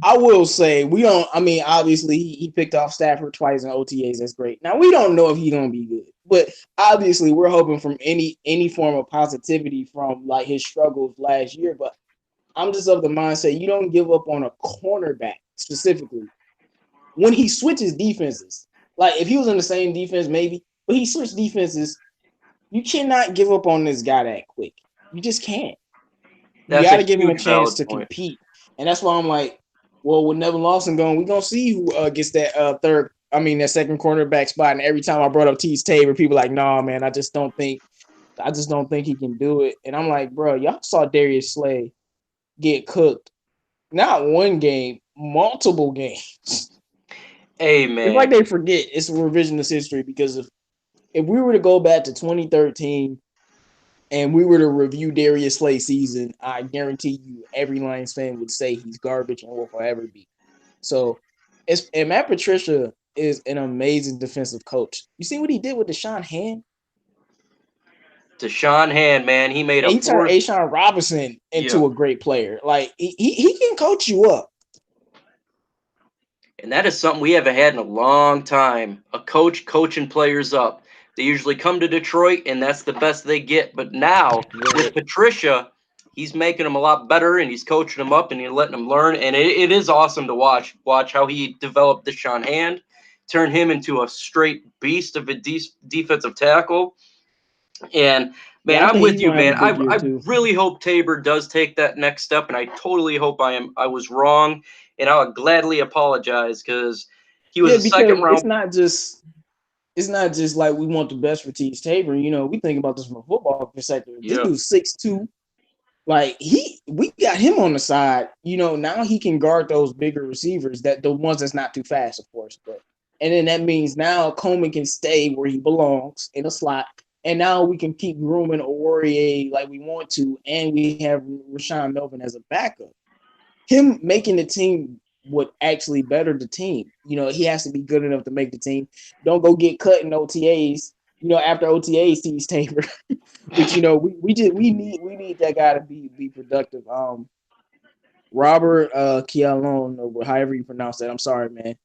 I will say we don't. I mean, obviously he picked off Stafford twice in OTAs. That's great. Now we don't know if he's gonna be good. But obviously, we're hoping from any form of positivity from like his struggles last year. But I'm just of the mindset you don't give up on a cornerback specifically when he switches defenses. Like if he was in the same defense, maybe, but he switched defenses. You cannot give up on this guy that quick. You just can't. You That's a got to give him a huge chance valid to point. compete, and that's why I'm like, well, with Nevin Lawson going, we're gonna see who gets that third. I mean, that second cornerback spot. And every time I brought up Teez Tabor, people are like, nah, man, I just don't think he can do it. And I'm like, bro, y'all saw Darius Slay get cooked. Not one game, multiple games. Hey, It's like man. they forget it's revisionist history because if we were to go back to 2013 and we were to review Darius Slay's season, I guarantee you every Lions fan would say he's garbage and will forever be. So, and Matt Patricia is an amazing defensive coach. You see what he did with Deshaun Hand? Deshaun Hand, man, he made a He turned fourth. Ashawn Robinson Yeah. into a great player. Like he can coach you up. And that is something we haven't had in a long time. A coach coaching players up. They usually come to Detroit, and that's the best they get. But now with Right. Patricia, he's making them a lot better, and he's coaching them up, and he's letting them learn. And it is awesome to watch. Watch how he developed Deshaun Hand, turn him into a straight beast of a defensive tackle. And man, Yeah, I I'm think with he's you, gonna have a man. big year I too. really hope Tabor does take that next step, and I totally hope I was wrong, and I'll gladly apologize because he was Yeah, a second because round. it's not just like we want the best for Teez Tabor. You know, we think about this from a football perspective. This Yeah, dude's 6'2". Like we got him on the side. You know, now he can guard those bigger receivers, that the ones that's not too fast, of course. But and then that means now Coleman can stay where he belongs in a slot, and now we can keep grooming Aurier like we want to, and we have Rashawn Melvin as a backup. Him making the team would actually better the team. You know, he has to be good enough to make the team. Don't go get cut in OTAs. You know, after OTAs, Teez Tabor. But you know, we need that guy to be productive. Robert Kialon, or however you pronounce that. I'm sorry, man.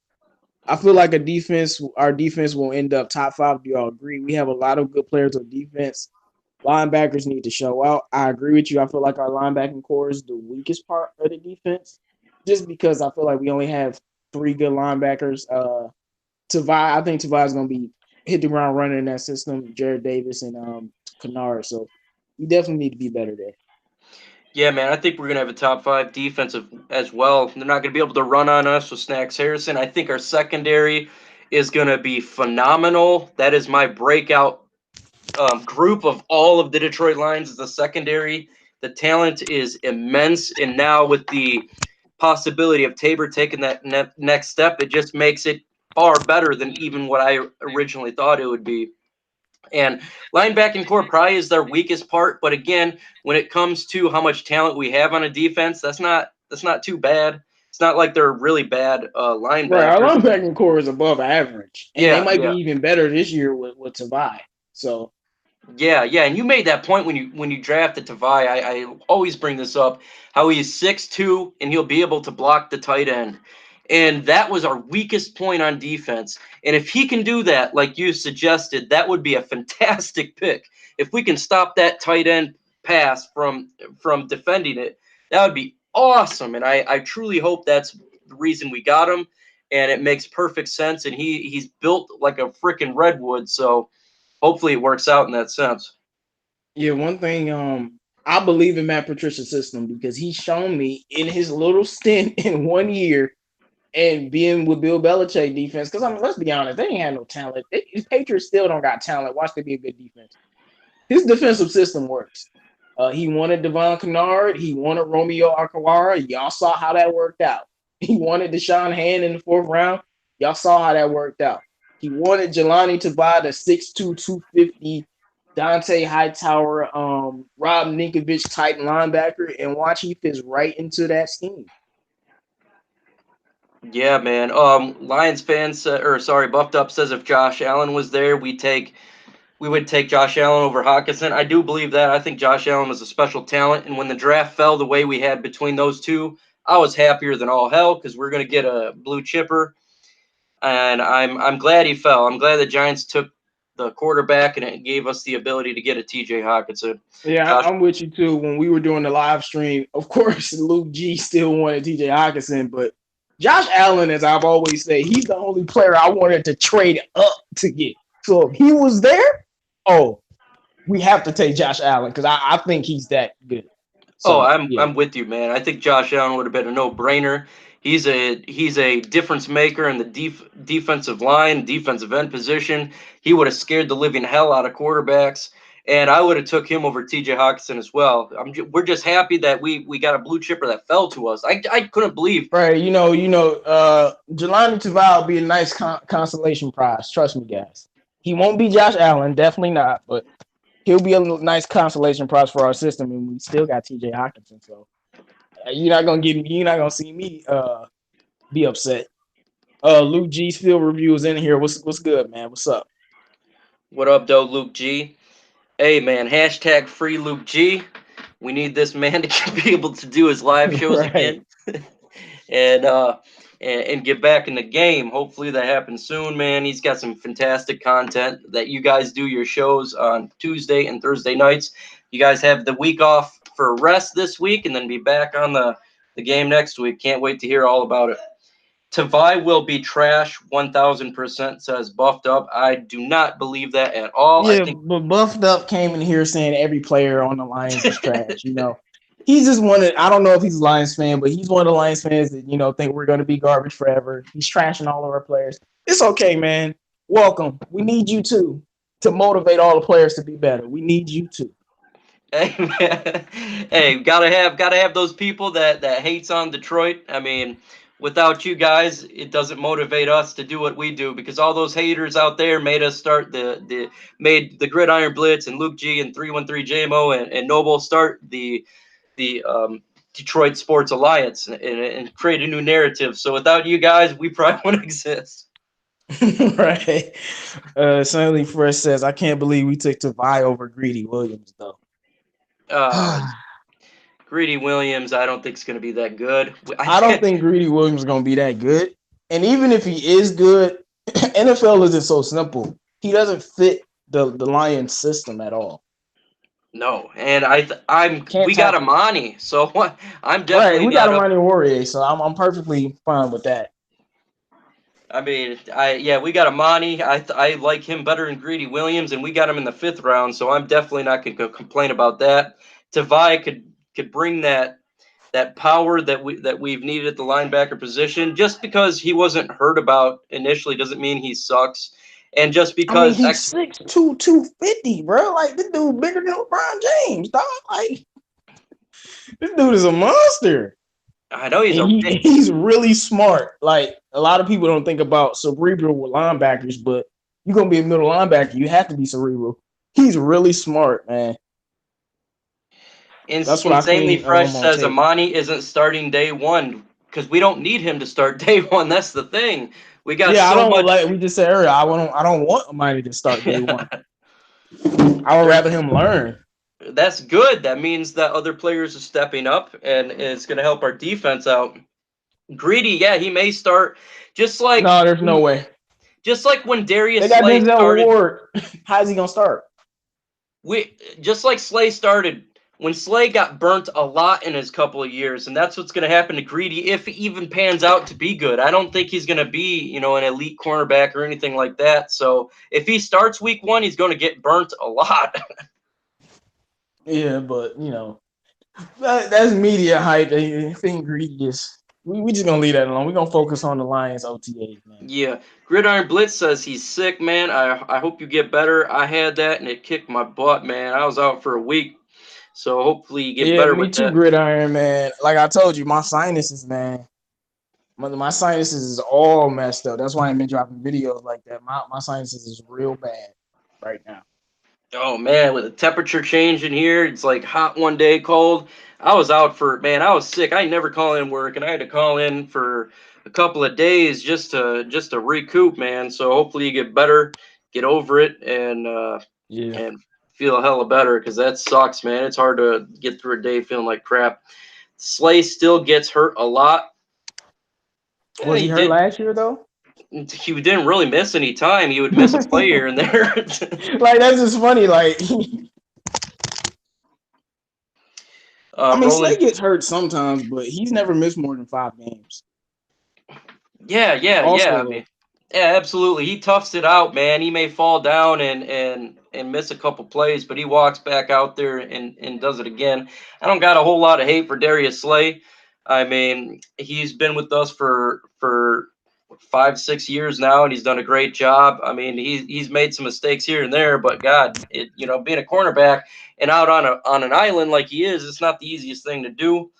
I feel like our defense will end up top five. Do y'all agree? We have a lot of good players on defense. Linebackers need to show out. I agree with you. I feel like our linebacking core is the weakest part of the defense, just because I feel like we only have three good linebackers. I think Tavai is going to be hit the ground running in that system. Jared Davis and Kennard. So we definitely need to be better there. yeah, man. I think we're gonna have a top five defensive as well. They're not gonna be able to run on us with Snacks Harrison. I think our secondary is gonna be phenomenal. That is my breakout group of all of the Detroit Lions. Is the secondary. The talent is immense, and now with the possibility of Tabor taking that next step, it just makes it far better than even what I originally thought it would be. And linebacking core probably is their weakest part, but again, when it comes to how much talent we have on a defense, that's not too bad. It's not like they're really bad Right, our linebackers. linebacking core is above average, and they Yeah, might be yeah. even better this year with Tavai. So Yeah, yeah, and you made that point when you drafted Tavai. I always bring this up, how he's 6'2" and he'll be able to block the tight end. And that was our weakest point on defense. And if he can do that, like you suggested, that would be a fantastic pick. If we can stop that tight end pass from defending it, that would be awesome. And I truly hope that's the reason we got him. And it makes perfect sense. And he's built like a freaking redwood. So hopefully it works out in that sense. yeah, one thing I believe in Matt Patricia's system because he's shown me in his little stint in 1 year and being with Bill Belichick defense. Because I mean, let's be honest, they ain't had no talent. His Patriots still don't got talent. Watch they be a good defense. His defensive system works. He wanted Devon Kennard. He wanted Romeo Akawara. Y'all saw how that worked out. He wanted Deshaun Hand in the fourth round. Y'all saw how that worked out. He wanted Jelani Tavai, the 6'2", 250 Dante Hightower, Rob Ninkovich type linebacker, and watch he fits right into that scheme. Yeah, man. Lions fans, or sorry, Buffed Up says if Josh Allen was there, we would take Josh Allen over Hawkinson. I do believe that. I think Josh Allen was a special talent, and when the draft fell the way we had between those two, I was happier than all hell because we're gonna get a blue chipper, and I'm glad he fell. I'm glad the Giants took the quarterback, and it gave us the ability to get a TJ Hawkinson. Yeah, Josh, I'm with you too. When we were doing the live stream, of course, Luke G still wanted TJ Hawkinson, but Josh Allen, as I've always said, he's the only player I wanted to trade up to get. So if he was there, oh, we have to take Josh Allen because I think he's that good. oh, So yeah, I'm with you, man. I think Josh Allen would have been a no-brainer. He's a difference maker in the defensive line, defensive end position. He would have scared the living hell out of quarterbacks, and I would have took him over T.J. Hawkinson as well. We're just happy that we got a blue chipper that fell to us. I couldn't believe. right. Jelani Tavai will be a nice consolation prize. Trust me, guys. He won't be Josh Allen, definitely not, but he'll be a nice consolation prize for our system, and we still got TJ Hawkinson. So you're not gonna see me be upset. Luke G's field review is in here. What's good, man? What's up? What up, though, Luke G? Hey, man, hashtag free Luke G. We need this man to be able to do his live shows Right. again. and and get back in the game. Hopefully that happens soon, man. He's got some fantastic content that you guys do your shows on Tuesday and Thursday nights. You guys have the week off for rest this week and then be back on the game next week. Can't wait to hear all about it. Tavai will be trash 1000%, says Buffed Up. I do not believe that at all. I Yeah, think but Buffed Up came in here saying every player on the Lions is trash. He's just one of, I don't know if he's a Lions fan, but he's one of the Lions fans that, think we're going to be garbage forever. He's trashing all of our players. It's okay, man. Welcome. We need you too to motivate all the players to be better. We need you too. Hey, man. Hey, gotta have those people that hates on Detroit. I mean, without you guys, it doesn't motivate us to do what we do because all those haters out there made us start made the Gridiron Blitz and Luke G and 313 JMO and Noble start the Detroit Sports Alliance and create a new narrative. So without you guys, we probably wouldn't exist. Right. Suddenly Fresh says, I can't believe we took Tavai over Greedy Williams, though. Uh, Greedy Williams, I don't think is going to be that good. I don't think Greedy Williams is going to be that good. And even if he is good, NFL isn't so simple. He doesn't fit the Lions system at all. No, and we got tackle. Amani, so what? I'm Right, definitely we got not him up. running Warrior, so I'm perfectly fine with that. I mean, we got Amani. I like him better than Greedy Williams, and we got him in the 5th round, so I'm definitely not going to complain about that. Tavai could bring that power that we've needed at the linebacker position. Just because he wasn't heard about initially doesn't mean he sucks, and just I mean, because he's 6'2", 250, bro. Like, this dude bigger than LeBron James, dog. Like, this dude is a monster. I know And he's really smart. Like, a lot of people don't think about cerebral with linebackers, but you're going to be a middle linebacker. You have to be cerebral. He's really smart, man. That's what Insanely I Fresh him on says tape. Amani isn't starting day one because we don't need him to start day one. That's the thing. We got Yeah, I so don't much. like we just said earlier. I don't want Amani to start day one. I would rather him learn. That's good. That means that other players are stepping up, and it's going to help our defense out. Greedy, yeah, he may start just like No, there's no way. just like when They Darius got Slay Denzel started. Ward. How's he gonna start? Just like Slay started when Slay got burnt a lot in his couple of years, and that's what's going to happen to Greedy if he even pans out to be good. I don't think he's going to be, an elite cornerback or anything like that. So if he starts week 1, he's going to get burnt a lot. Yeah, but that's media hype. I think Greedy is. We just gonna leave that alone. We're gonna focus on the Lions OTAs, man. Yeah, Gridiron Blitz says he's sick, man. I hope you get better. I had that and it kicked my butt, man. I was out for a week, so hopefully you get Yeah, better me with too, that. Gridiron, man. Like I told you, my sinuses, man. My sinuses is all messed up. That's why I ain't been dropping videos like that. My sinuses is real bad right now. Oh man, with the temperature change in here, it's like hot one day, cold. I was out for man, I was sick. I never call in work, and I had to call in for a couple of days just to recoup, man. So hopefully you get better, get over it, Yeah. and feel hella better because that sucks, man. It's hard to get through a day feeling like crap. Slay still gets hurt a lot. Was He he hurt did. last year though? he didn't really miss any time. He would miss a play here and there. Like that's just funny. Like I mean, Slay Rolling. gets hurt sometimes, but he's never missed more than 5 games. Yeah. I Also, mean, yeah, absolutely. He toughs it out, man. He may fall down and miss a couple plays, but he walks back out there and does it again. I don't got a whole lot of hate for Darius Slay. I mean, he's been with us for 5, 6 years now, and he's done a great job. I mean, he's made some mistakes here and there, but God, being a cornerback and out on an island like he is, it's not the easiest thing to do.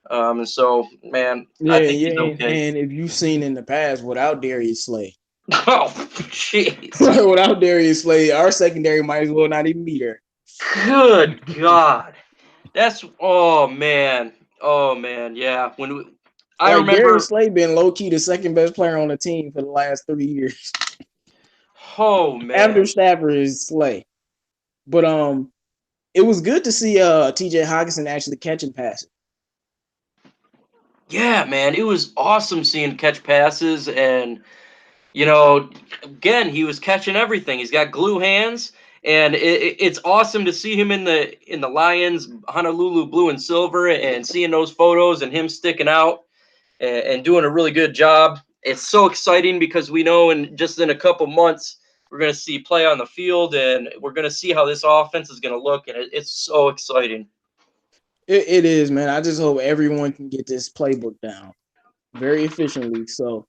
And so, man, I yeah, think yeah, he's okay. and if you've seen in the past without Darius Slay, Oh, jeez. without Darius Slay, our secondary might as well not even be there. Good God. That's oh man, yeah. I Like Darius remember. Slay been low key the second best player on the team for the last 3 years. Oh After man, Stafford is Slay, but it was good to see TJ Hawkinson actually catching passes. yeah, man. It was awesome seeing catch passes, and again, he was catching everything. He's got glue hands, and it's awesome to see him in the Lions Honolulu blue and silver, and seeing those photos and him sticking out and doing a really good job. It's so exciting because we know in a couple months we're going to see play on the field, and we're going to see how this offense is going to look, and it's so exciting. It is, man. I just hope everyone can get this playbook down very efficiently. So,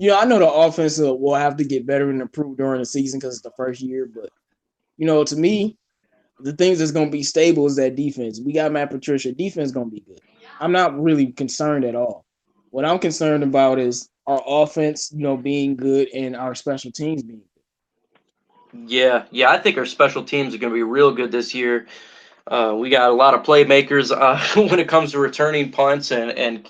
I know the offense will have to get better and improve during the season because it's the first year. But, to me, the things that's going to be stable is that defense. We got Matt Patricia. Defense going to be good. I'm not really concerned at all. What I'm concerned about is our offense, being good and our special teams being good. Yeah, I think our special teams are going to be real good this year. We got a lot of playmakers when it comes to returning punts and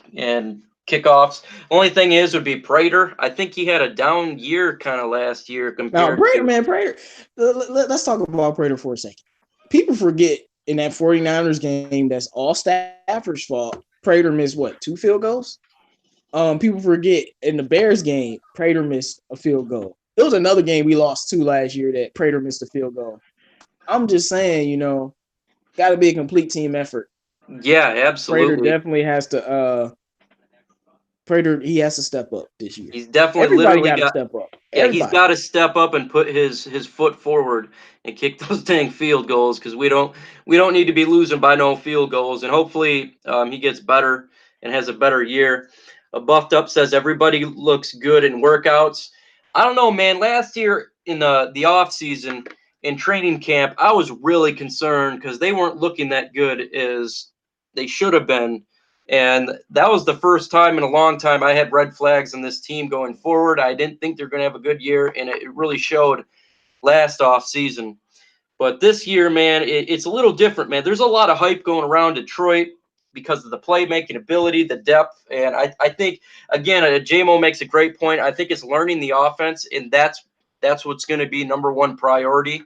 kickoffs. Only thing would be Prater. I think he had a down year kind of last year Now, compared Prater, to. man, Prater, let's talk about Prater for a second. People forget in that 49ers game, that's all Stafford's fault. Prater missed what, 2 field goals? People forget in the Bears game, Prater missed a field goal. It was another game we lost to last year that Prater missed a field goal. I'm just saying, got to be a complete team effort. Yeah, Prater absolutely. definitely has to Prater, he has to step up this year. He's definitely Everybody literally got to got. step up. Yeah, he's Everybody. got to step up and put his foot forward and kick those dang field goals, because we don't need to be losing by no field goals. And hopefully he gets better and has a better year. Buffed Up says everybody looks good in workouts. I don't know, man. Last year in the off season in training camp, I was really concerned because they weren't looking that good as they should have been. And that was the first time in a long time I had red flags on this team going forward. I didn't think they're going to have a good year, and it really showed last off season. But this year, man, it's a little different, man. There's a lot of hype going around Detroit because of the playmaking ability, the depth, and I think again, JMO makes a great point. I think it's learning the offense, and that's what's going to be number one priority,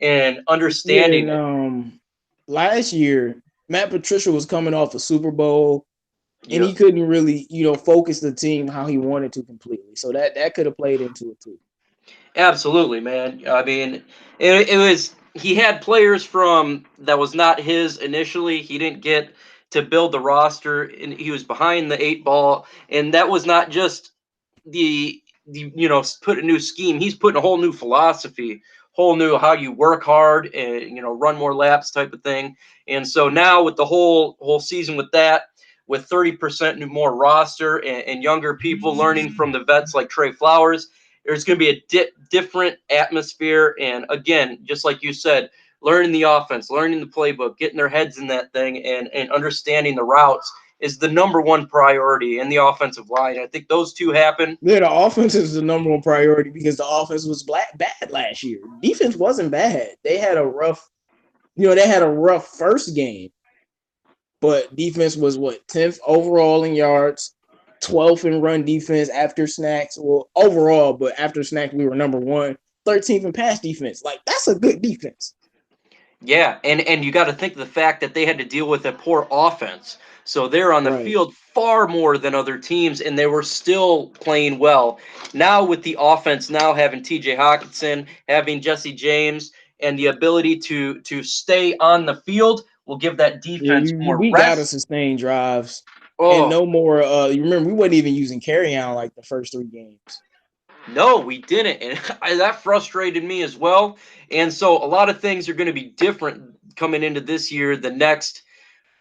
and Yeah, understanding and it. last year, Matt Patricia was coming off a Super Bowl and Yeah. he couldn't really, focus the team how he wanted to completely. So that could have played into it too. Absolutely, man. I mean, it was he had players from that was not his initially. He didn't get to build the roster, and he was behind the 8 ball. And that was not just put a new scheme. He's putting a whole new philosophy, whole new how you work hard and run more laps type of thing. And so now with the whole season with that, with 30% more roster and younger people learning from the vets like Trey Flowers, there's going to be a different atmosphere. And again, just like you said, learning the offense, learning the playbook, getting their heads in that thing, and understanding the routes is the number one priority in the offensive line. I think those two happen. Yeah, the offense is the number one priority because the offense was bad last year. Defense wasn't bad. They had a rough first game, but defense was what, 10th overall in yards, 12th in run defense after snacks. Well, overall, but after snacks we were number one. 13th in pass defense. Like that's a good defense. Yeah, and you got to think of the fact that they had to deal with a poor offense. So they're on the Right. field far more than other teams, and they were still playing well. Now with the offense, now having T.J. Hawkinson, having Jesse James, and the ability to stay on the field will give that Yeah, defense more we gotta rest. sustain drives and Oh, no more. You remember we wasn't even using carry on like the first 3 games. no, we didn't, and that frustrated me as well. And so a lot of things are going to be different coming into this year. The next,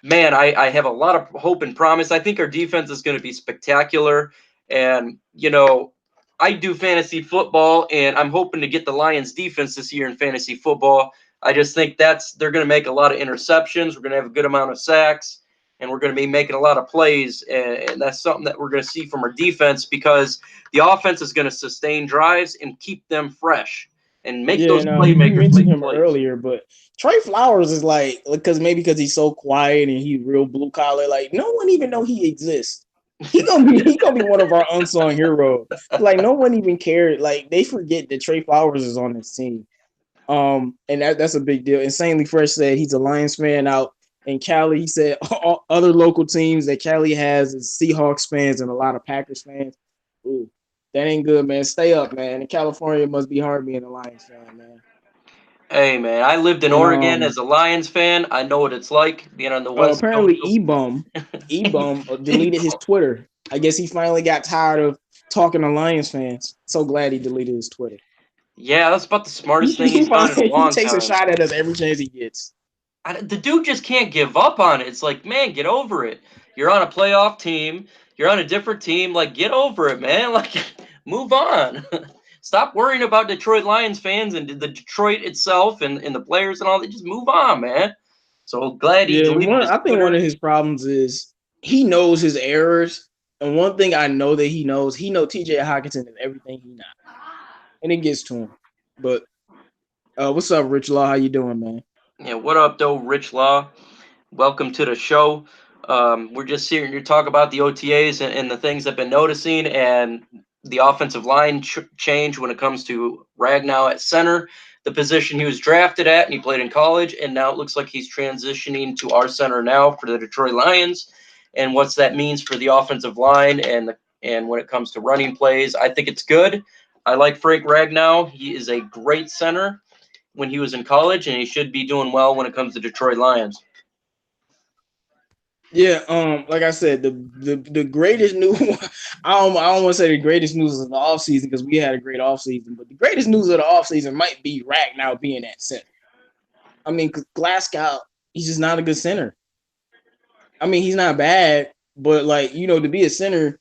man, I have a lot of hope and promise. I think our defense is going to be spectacular. And, I do fantasy football, and I'm hoping to get the Lions defense this year in fantasy football. I just think they're going to make a lot of interceptions. We're going to have a good amount of sacks, and we're going to be making a lot of plays. And that's something that we're going to see from our defense because the offense is going to sustain drives and keep them fresh and make Yeah, those no, you playmakers mentioned make him plays. earlier, but Trey Flowers is like because he's so quiet and he's real blue collar. Like no one even know he exists. He gonna be one of our unsung heroes. Like no one even cared. Like they forget that Trey Flowers is on this team. And that's a big deal. Insanely Fresh said he's a Lions fan out in Cali. He said all other local teams that Cali has is Seahawks fans and a lot of Packers fans. Ooh, that ain't good, man. Stay up, man. In California, it must be hard being a Lions fan, man. Hey man, I lived in And Oregon as a Lions fan. I know what it's like being on the West apparently Coast. Ebum deleted his Twitter. I guess he finally got tired of talking to Lions fans. So glad he deleted his Twitter. Yeah, that's about the He smartest thing he, he's done in a finally, he long takes a time. shot at us every chance he gets. The dude just can't give up on it. It's like, man, get over it. You're on a playoff team. You're on a different team. Like, get over it, man. Like, move on. Stop worrying about Detroit Lions fans and the Detroit itself and the players and all that. Just move on, man. So glad he Yeah, deleted one his I think one Twitter. of his problems is he knows his errors, and one thing I know that he know T.J. Hawkinson is everything he not, and it gets to him. But what's up, Rich Law? How you doing, man? Yeah, what up, though, Rich Law? Welcome to the show. We're just here to talk about the OTAs and the things I've been noticing and the offensive line change when it comes to Ragnow at center, the position he was drafted at and he played in college, and now it looks like he's transitioning to our center now for the Detroit Lions, and what's that means for the offensive line and when it comes to running plays. I think it's good. I like Frank Ragnow. He is a great center when he was in college, and he should be doing well when it comes to Detroit Lions. Yeah, like I said, the greatest news I don't want to say the greatest news of the offseason because we had a great offseason, but the greatest news of the offseason might be Ragnow being at center. I mean, Glasgow, he's just not a good center. I mean, he's not bad, but like, to be a center,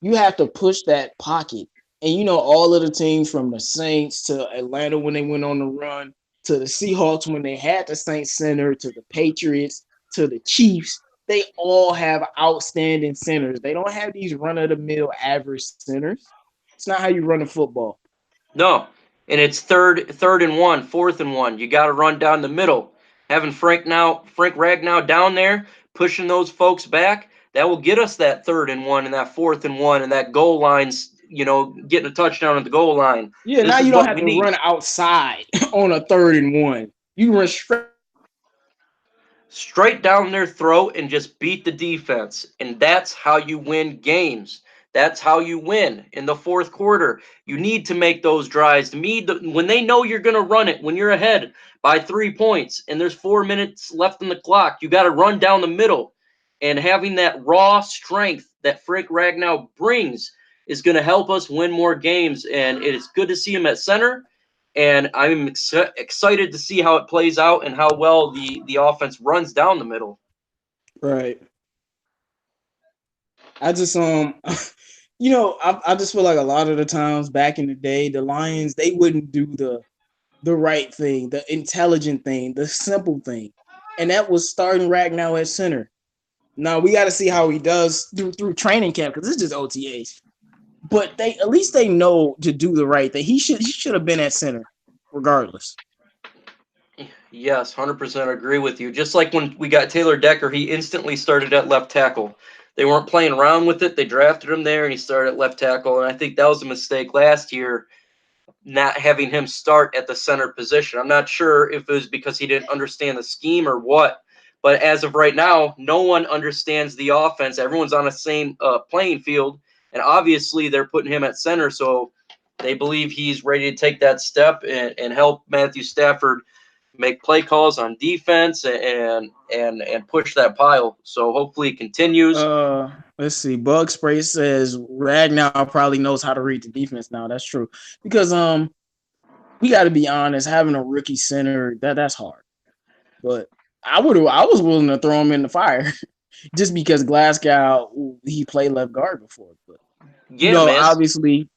you have to push that pocket. And all of the teams from the Saints to Atlanta when they went on the run, to the Seahawks when they had the Saints center, to the Patriots, to the Chiefs, they all have outstanding centers. They don't have these run of the mill average centers. It's not how you run a football. No, and it's third and one, fourth and one. You got to run down the middle. Having Frank Ragnow down there pushing those folks back, that will get us that third and one and that fourth and one and that goal lines. Getting a touchdown at the goal line. Yeah, now This is you don't what have we to need. run outside on a 3rd and 1. You run straight. Straight down their throat and just beat the defense. And that's how you win games. That's how you win in the fourth quarter. You need to make those drives. To me, when they know you're going to run it, when you're ahead by 3 points and there's 4 minutes left in the clock, you got to run down the middle. And having that raw strength that Frank Ragnow brings is going to help us win more games. And it is good to see him at center, and I'm excited to see how it plays out and how well the offense runs down the middle. Right. I just I just feel like a lot of the times back in the day, the Lions they wouldn't do the right thing, the intelligent thing, the simple thing, and that was starting Ragnow at center. Now we got to see how he does through training camp because it's just OTAs. But they at least they know to do the right thing. He should have been at center, regardless. Yes, 100% agree with you. Just like when we got Taylor Decker, he instantly started at left tackle. They weren't playing around with it. They drafted him there, and he started at left tackle. And I think that was a mistake last year, not having him start at the center position. I'm not sure if it was because he didn't understand the scheme or what, But as of right now, no one understands the offense. Everyone's on the same playing field, and obviously they're putting him at center, so they believe he's ready to take that step and help Matthew Stafford make play calls on defense and push that pile. So hopefully it continues. Let's see. Bug Spray says Ragnar probably knows how to read the defense now. That's true because we got to be honest. Having a rookie center that's hard, but I was willing to throw him in the fire just because Glasgow he played left guard before, but Yeah, man. obviously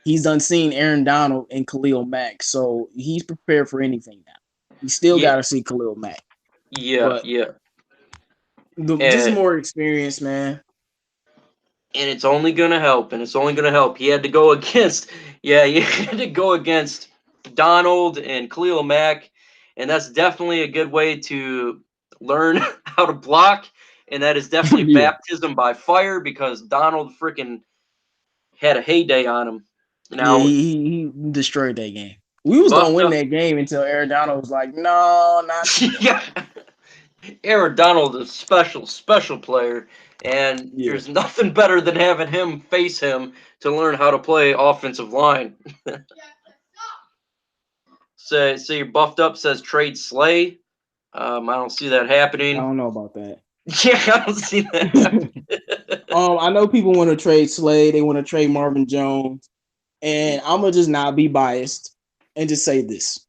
he's unseen Aaron Donald and Khalil Mack, so he's prepared for anything now. He still Yeah, got to see Khalil Mack, yeah, but yeah. just And more experience, man. and it's only gonna help, and it's only gonna help. He had to go against, yeah, he had to go against Donald and Khalil Mack, and that's definitely a good way to learn how to block, and that is definitely Yeah. baptism by fire because Donald freaking had a heyday on him. Yeah, Now, he destroyed that game. We was gonna buffed win up, that game until Aaron Donald was like, "No, not today." yeah, Aaron Donald is a special player, and Yeah, there's nothing better than having him face him to learn how to play offensive line. So you're buffed up says trade Slay. I don't see that I happening. don't know about that. Yeah, I don't see that. I know people want to trade Slade. They want to trade Marvin Jones, and I'm gonna just not be biased and just say this: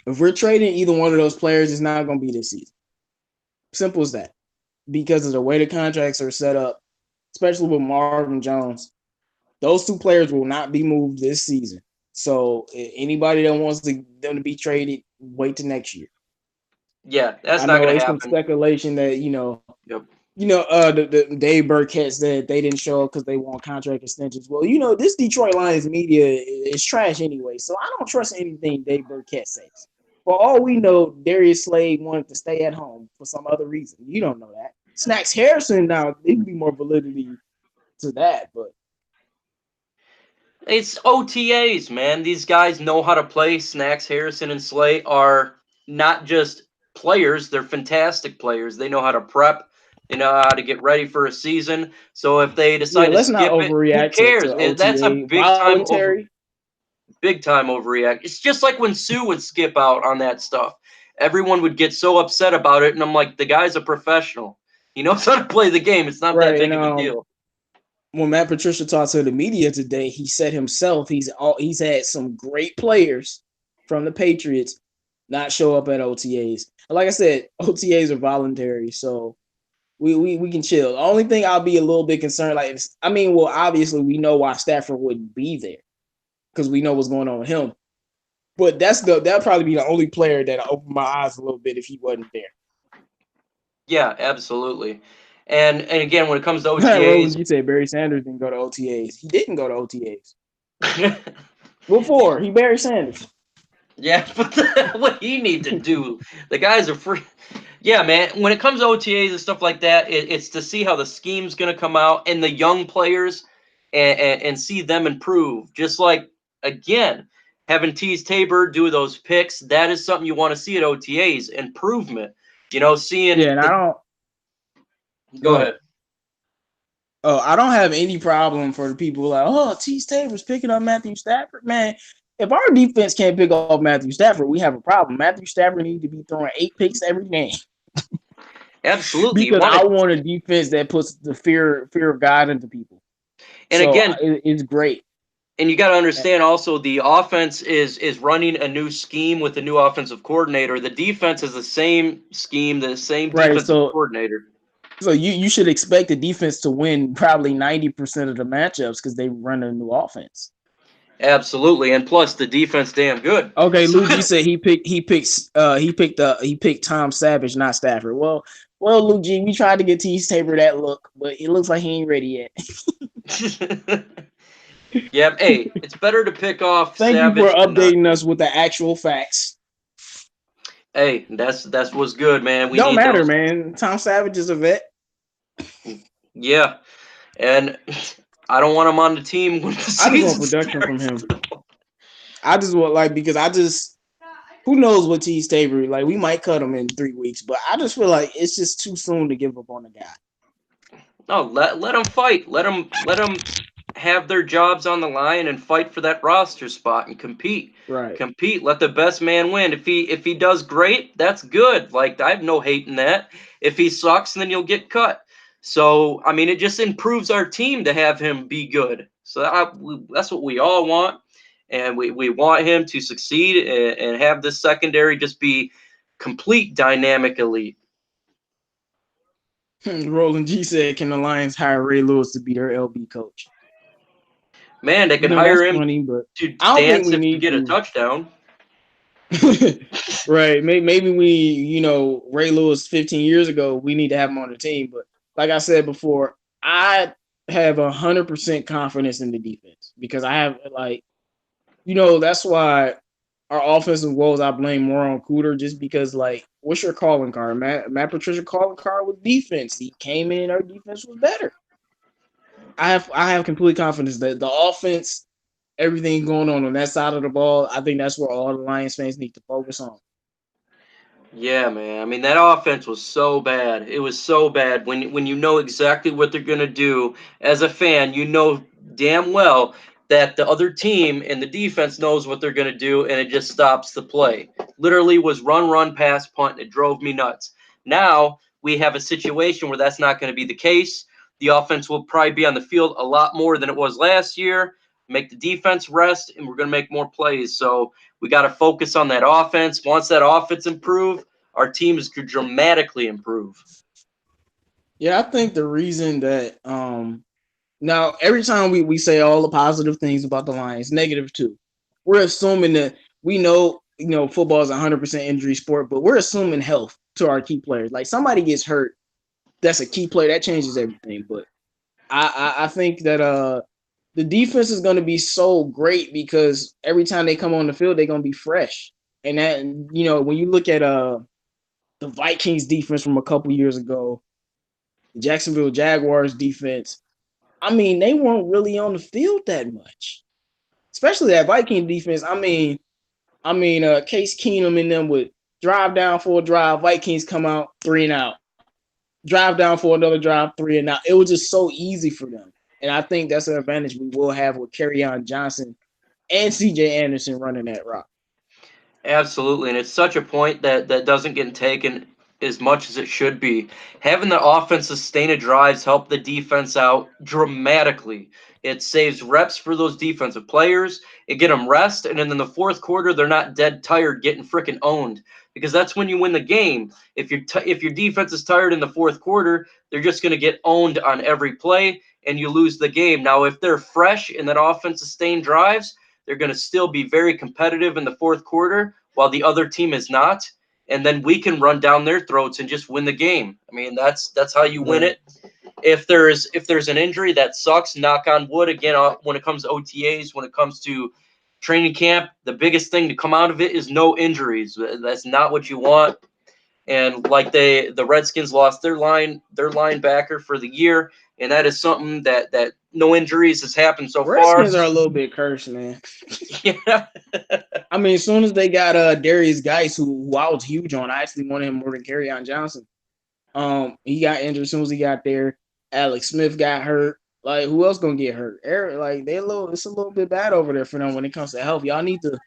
if we're trading either one of those players, it's not gonna be this season. Simple as that. Because of the way the contracts are set up, especially with Marvin Jones, those two players will not be moved this season. So anybody that wants them to be traded, wait till next year. Yeah, that's I not know gonna it's some happen. speculation that Yep. the Dave Burkett said they didn't show up because they want contract extensions. Well, this Detroit Lions media is trash anyway, so I don't trust anything Dave Burkett says. For all we know, Darius Slade wanted to stay at home for some other reason. You don't know that. Snacks Harrison now it'd be more validity to that, but It's OTAs, man. These guys know how to play. Snacks Harrison and Slay are not just players, they're fantastic players. They know how to prep, they know how to get ready for a season. So if they yeah, decide to let's not skip it, who overreact to cares? That's a OTA. Voluntary. big time overreact. It's just like when Sue would skip out on that stuff. Everyone would get so upset about it, and I'm like, the guy's a professional. He knows how to play the game. It's not that Right, big and of a deal. when Matt Patricia talked to the media today, he said himself he's had some great players from the Patriots not show up at OTAs. Like I said, OTAs are voluntary, so we can chill. The only thing I'll be a little bit concerned, well, obviously we know why Stafford wouldn't be there because we know what's going on with him. But that'll probably be the only player that'll open my eyes a little bit if he wasn't there. Yeah, absolutely. And again, when it comes to Roland, OTAs, you said Barry Sanders didn't go to OTAs. He didn't go to OTAs. Before he Barry Sanders. yeah, but what he need to do, the guys are free. Yeah, man. When it comes to OTAs and stuff like that, it's to see how the scheme's going to come out and the young players and see them improve. Just like, again, having Teez Tabor do those picks, that is something you want to see at OTAs, improvement. Yeah, Seeing and I the. don't go Go ahead. ahead. Oh, I don't have any problem for the people like, oh, Teez Tabor's picking up Matthew Stafford. Man, if our defense can't pick off Matthew Stafford, we have a problem. Matthew Stafford needs to be throwing 8 picks every game Absolutely. You because want I to. want a defense that puts the fear of God into people. And So again, it's great. and you got to understand also the offense is running a new scheme with the new offensive coordinator. The defense is the same scheme, the same Right. defensive So coordinator. you should expect the defense to win probably 90% of the matchups because they run a new offense. Absolutely, and plus the defense damn good. Okay, So, Luigi said he picked Tom Savage, not Stafford. Well, Luigi, we tried to get Teez Tabor that look, but it looks like he ain't ready yet. yeah, hey, it's better to pick off Thank you for Savage than not. updating us with the actual facts. Hey, that's what's good, man. We Don't need matter, those. man. Tom Savage is a vet. Yeah, and I don't want him on the team when the I just want season production from starts. him. I just want because who knows what Teez Tabor, like, we might cut him in 3 weeks, but I just feel like it's just too soon to give up on the guy. No, let them fight. Let them have their jobs on the line and fight for that roster spot and compete. Right. Compete. Let the best man win. If he does great, that's good. Like, I have no hate in that. If he sucks, then you'll get cut. So I mean, it just improves our team to have him be good. So that's what we all want, and we want him to succeed and have this secondary just be complete dynamic elite. Roland G said, "Can the Lions hire Ray Lewis to be their LB coach?" Man, they You could know, that's hire him funny, but to I don't think dance we if we need get a to. touchdown. Right. Maybe we, Ray Lewis 15 years ago, we need to have him on the team. But like I said before, I have 100% confidence in the defense because I have, like, that's why our offensive woes I blame more on Cooter, just because, like, what's your calling card? Matt Patricia calling card was defense. He came in, our defense was better. I have complete confidence that the offense, everything going on that side of the ball, I think that's where all the Lions fans need to focus on. Yeah, man. I mean, that offense was so bad. It was so bad when you know exactly what they're gonna do. As a fan, you know damn well that the other team and the defense knows what they're gonna do, and it just stops the play. Literally was run, run, pass, punt. And it drove me nuts. Now we have a situation where that's not going to be the case. The offense will probably be on the field a lot more than it was last year. Make the defense rest, and we're going to make more plays. So we got to focus on that offense. Once that offense improve, our team is could dramatically improve. Yeah, I think the reason that now every time we say all the positive things about the Lions, negative too. We're assuming that we know football is 100% injury sport, but we're assuming health to our key players. Like, somebody gets hurt, that's a key player that changes everything. But I think that the defense is going to be so great because every time they come on the field, they're going to be fresh. And that, when you look at the Vikings defense from a couple years ago, the Jacksonville Jaguars defense, I mean, they weren't really on the field that much, especially that Viking defense. Case Keenum and them would drive down for a drive, Vikings come out 3 and out, drive down for another drive, 3 and out. It was just so easy for them, and I think that's an advantage we will have with Kerryon Johnson and C.J. Anderson running that rock. Absolutely, and it's such a point that doesn't get taken as much as it should be. Having the offense sustain a drives help the defense out dramatically. It saves reps for those defensive players. It get them rest, and then in the fourth quarter, they're not dead tired getting freaking owned because that's when you win the game. If your defense is tired in the fourth quarter, they're just going to get owned on every play, and you lose the game. Now, if they're fresh and that offense sustain drives, they're going to still be very competitive in the fourth quarter while the other team is not. And then we can run down their throats and just win the game. I mean, that's how you win Right. it. If there's an injury, that sucks. Knock on wood. Again, when it comes to OTAs, when it comes to training camp, the biggest thing to come out of it is no injuries. That's not what you want. And like the Redskins lost their linebacker for the year, and that is something that no injuries has happened so far. Redskins are a little bit cursed, man. Yeah. I mean, as soon as they got Darius Geis, who I was huge on, I actually wanted him more than Kerryon Johnson. He got injured as soon as he got there. Alex Smith got hurt. Like, who else gonna get hurt? Eric, like, it's a little bit bad over there for them when it comes to health. Y'all need to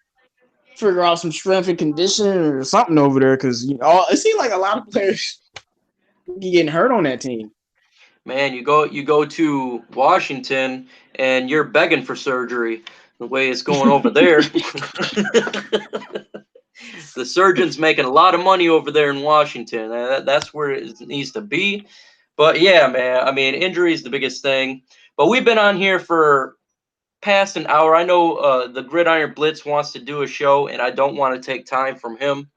figure out some strength and conditioning or something over there, because it seems like a lot of players getting hurt on that team. Man, you go to Washington and you're begging for surgery. The way it's going over there, the surgeon's making a lot of money over there in Washington. That's where it needs to be. But yeah, man, I mean, injury is the biggest thing. But we've been on here for past an hour. I know the Gridiron Blitz wants to do a show, and I don't want to take time from him.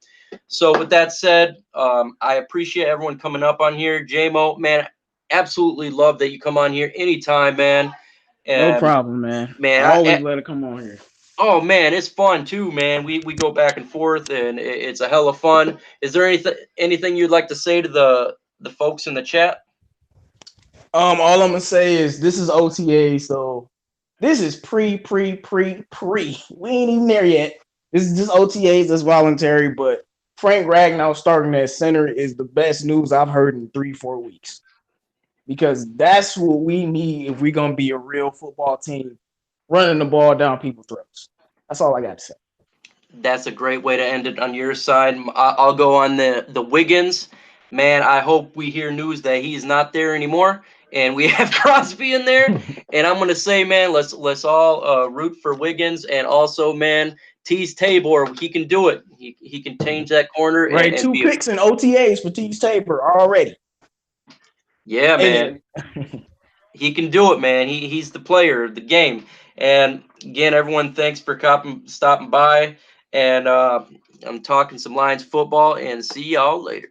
So with that said, I appreciate everyone coming up on here. JMO, man, absolutely love that you come on here anytime, man. No And problem, man. I man, always let it come on here. oh man, it's fun too, man. We go back and forth, and it's a hell of fun. Is there anything you'd like to say to the folks in the chat? All I'm gonna say is this is OTA, so this is pre. We ain't even there yet. This is just OTAs. That's voluntary. But Frank Ragnow starting at center is the best news I've heard in 3-4 weeks because that's what we need if we're gonna be a real football team, running the ball down people's throats. That's all I got to say. That's a great way to end it on your side. I'll go on the Wiggins. Man, I hope we hear news that he's not there anymore, and we have Crosby in there. And I'm gonna say, man, let's all root for Wiggins, and also, man, Teez Tabor, he can do it. He can change that corner Right, and two be a picks in OTAs for Teez Tabor already. yeah, man. Hey, He can do it, man. He's the player of the game. And again, everyone, thanks for stopping by. And I'm talking some Lions football, and see y'all later.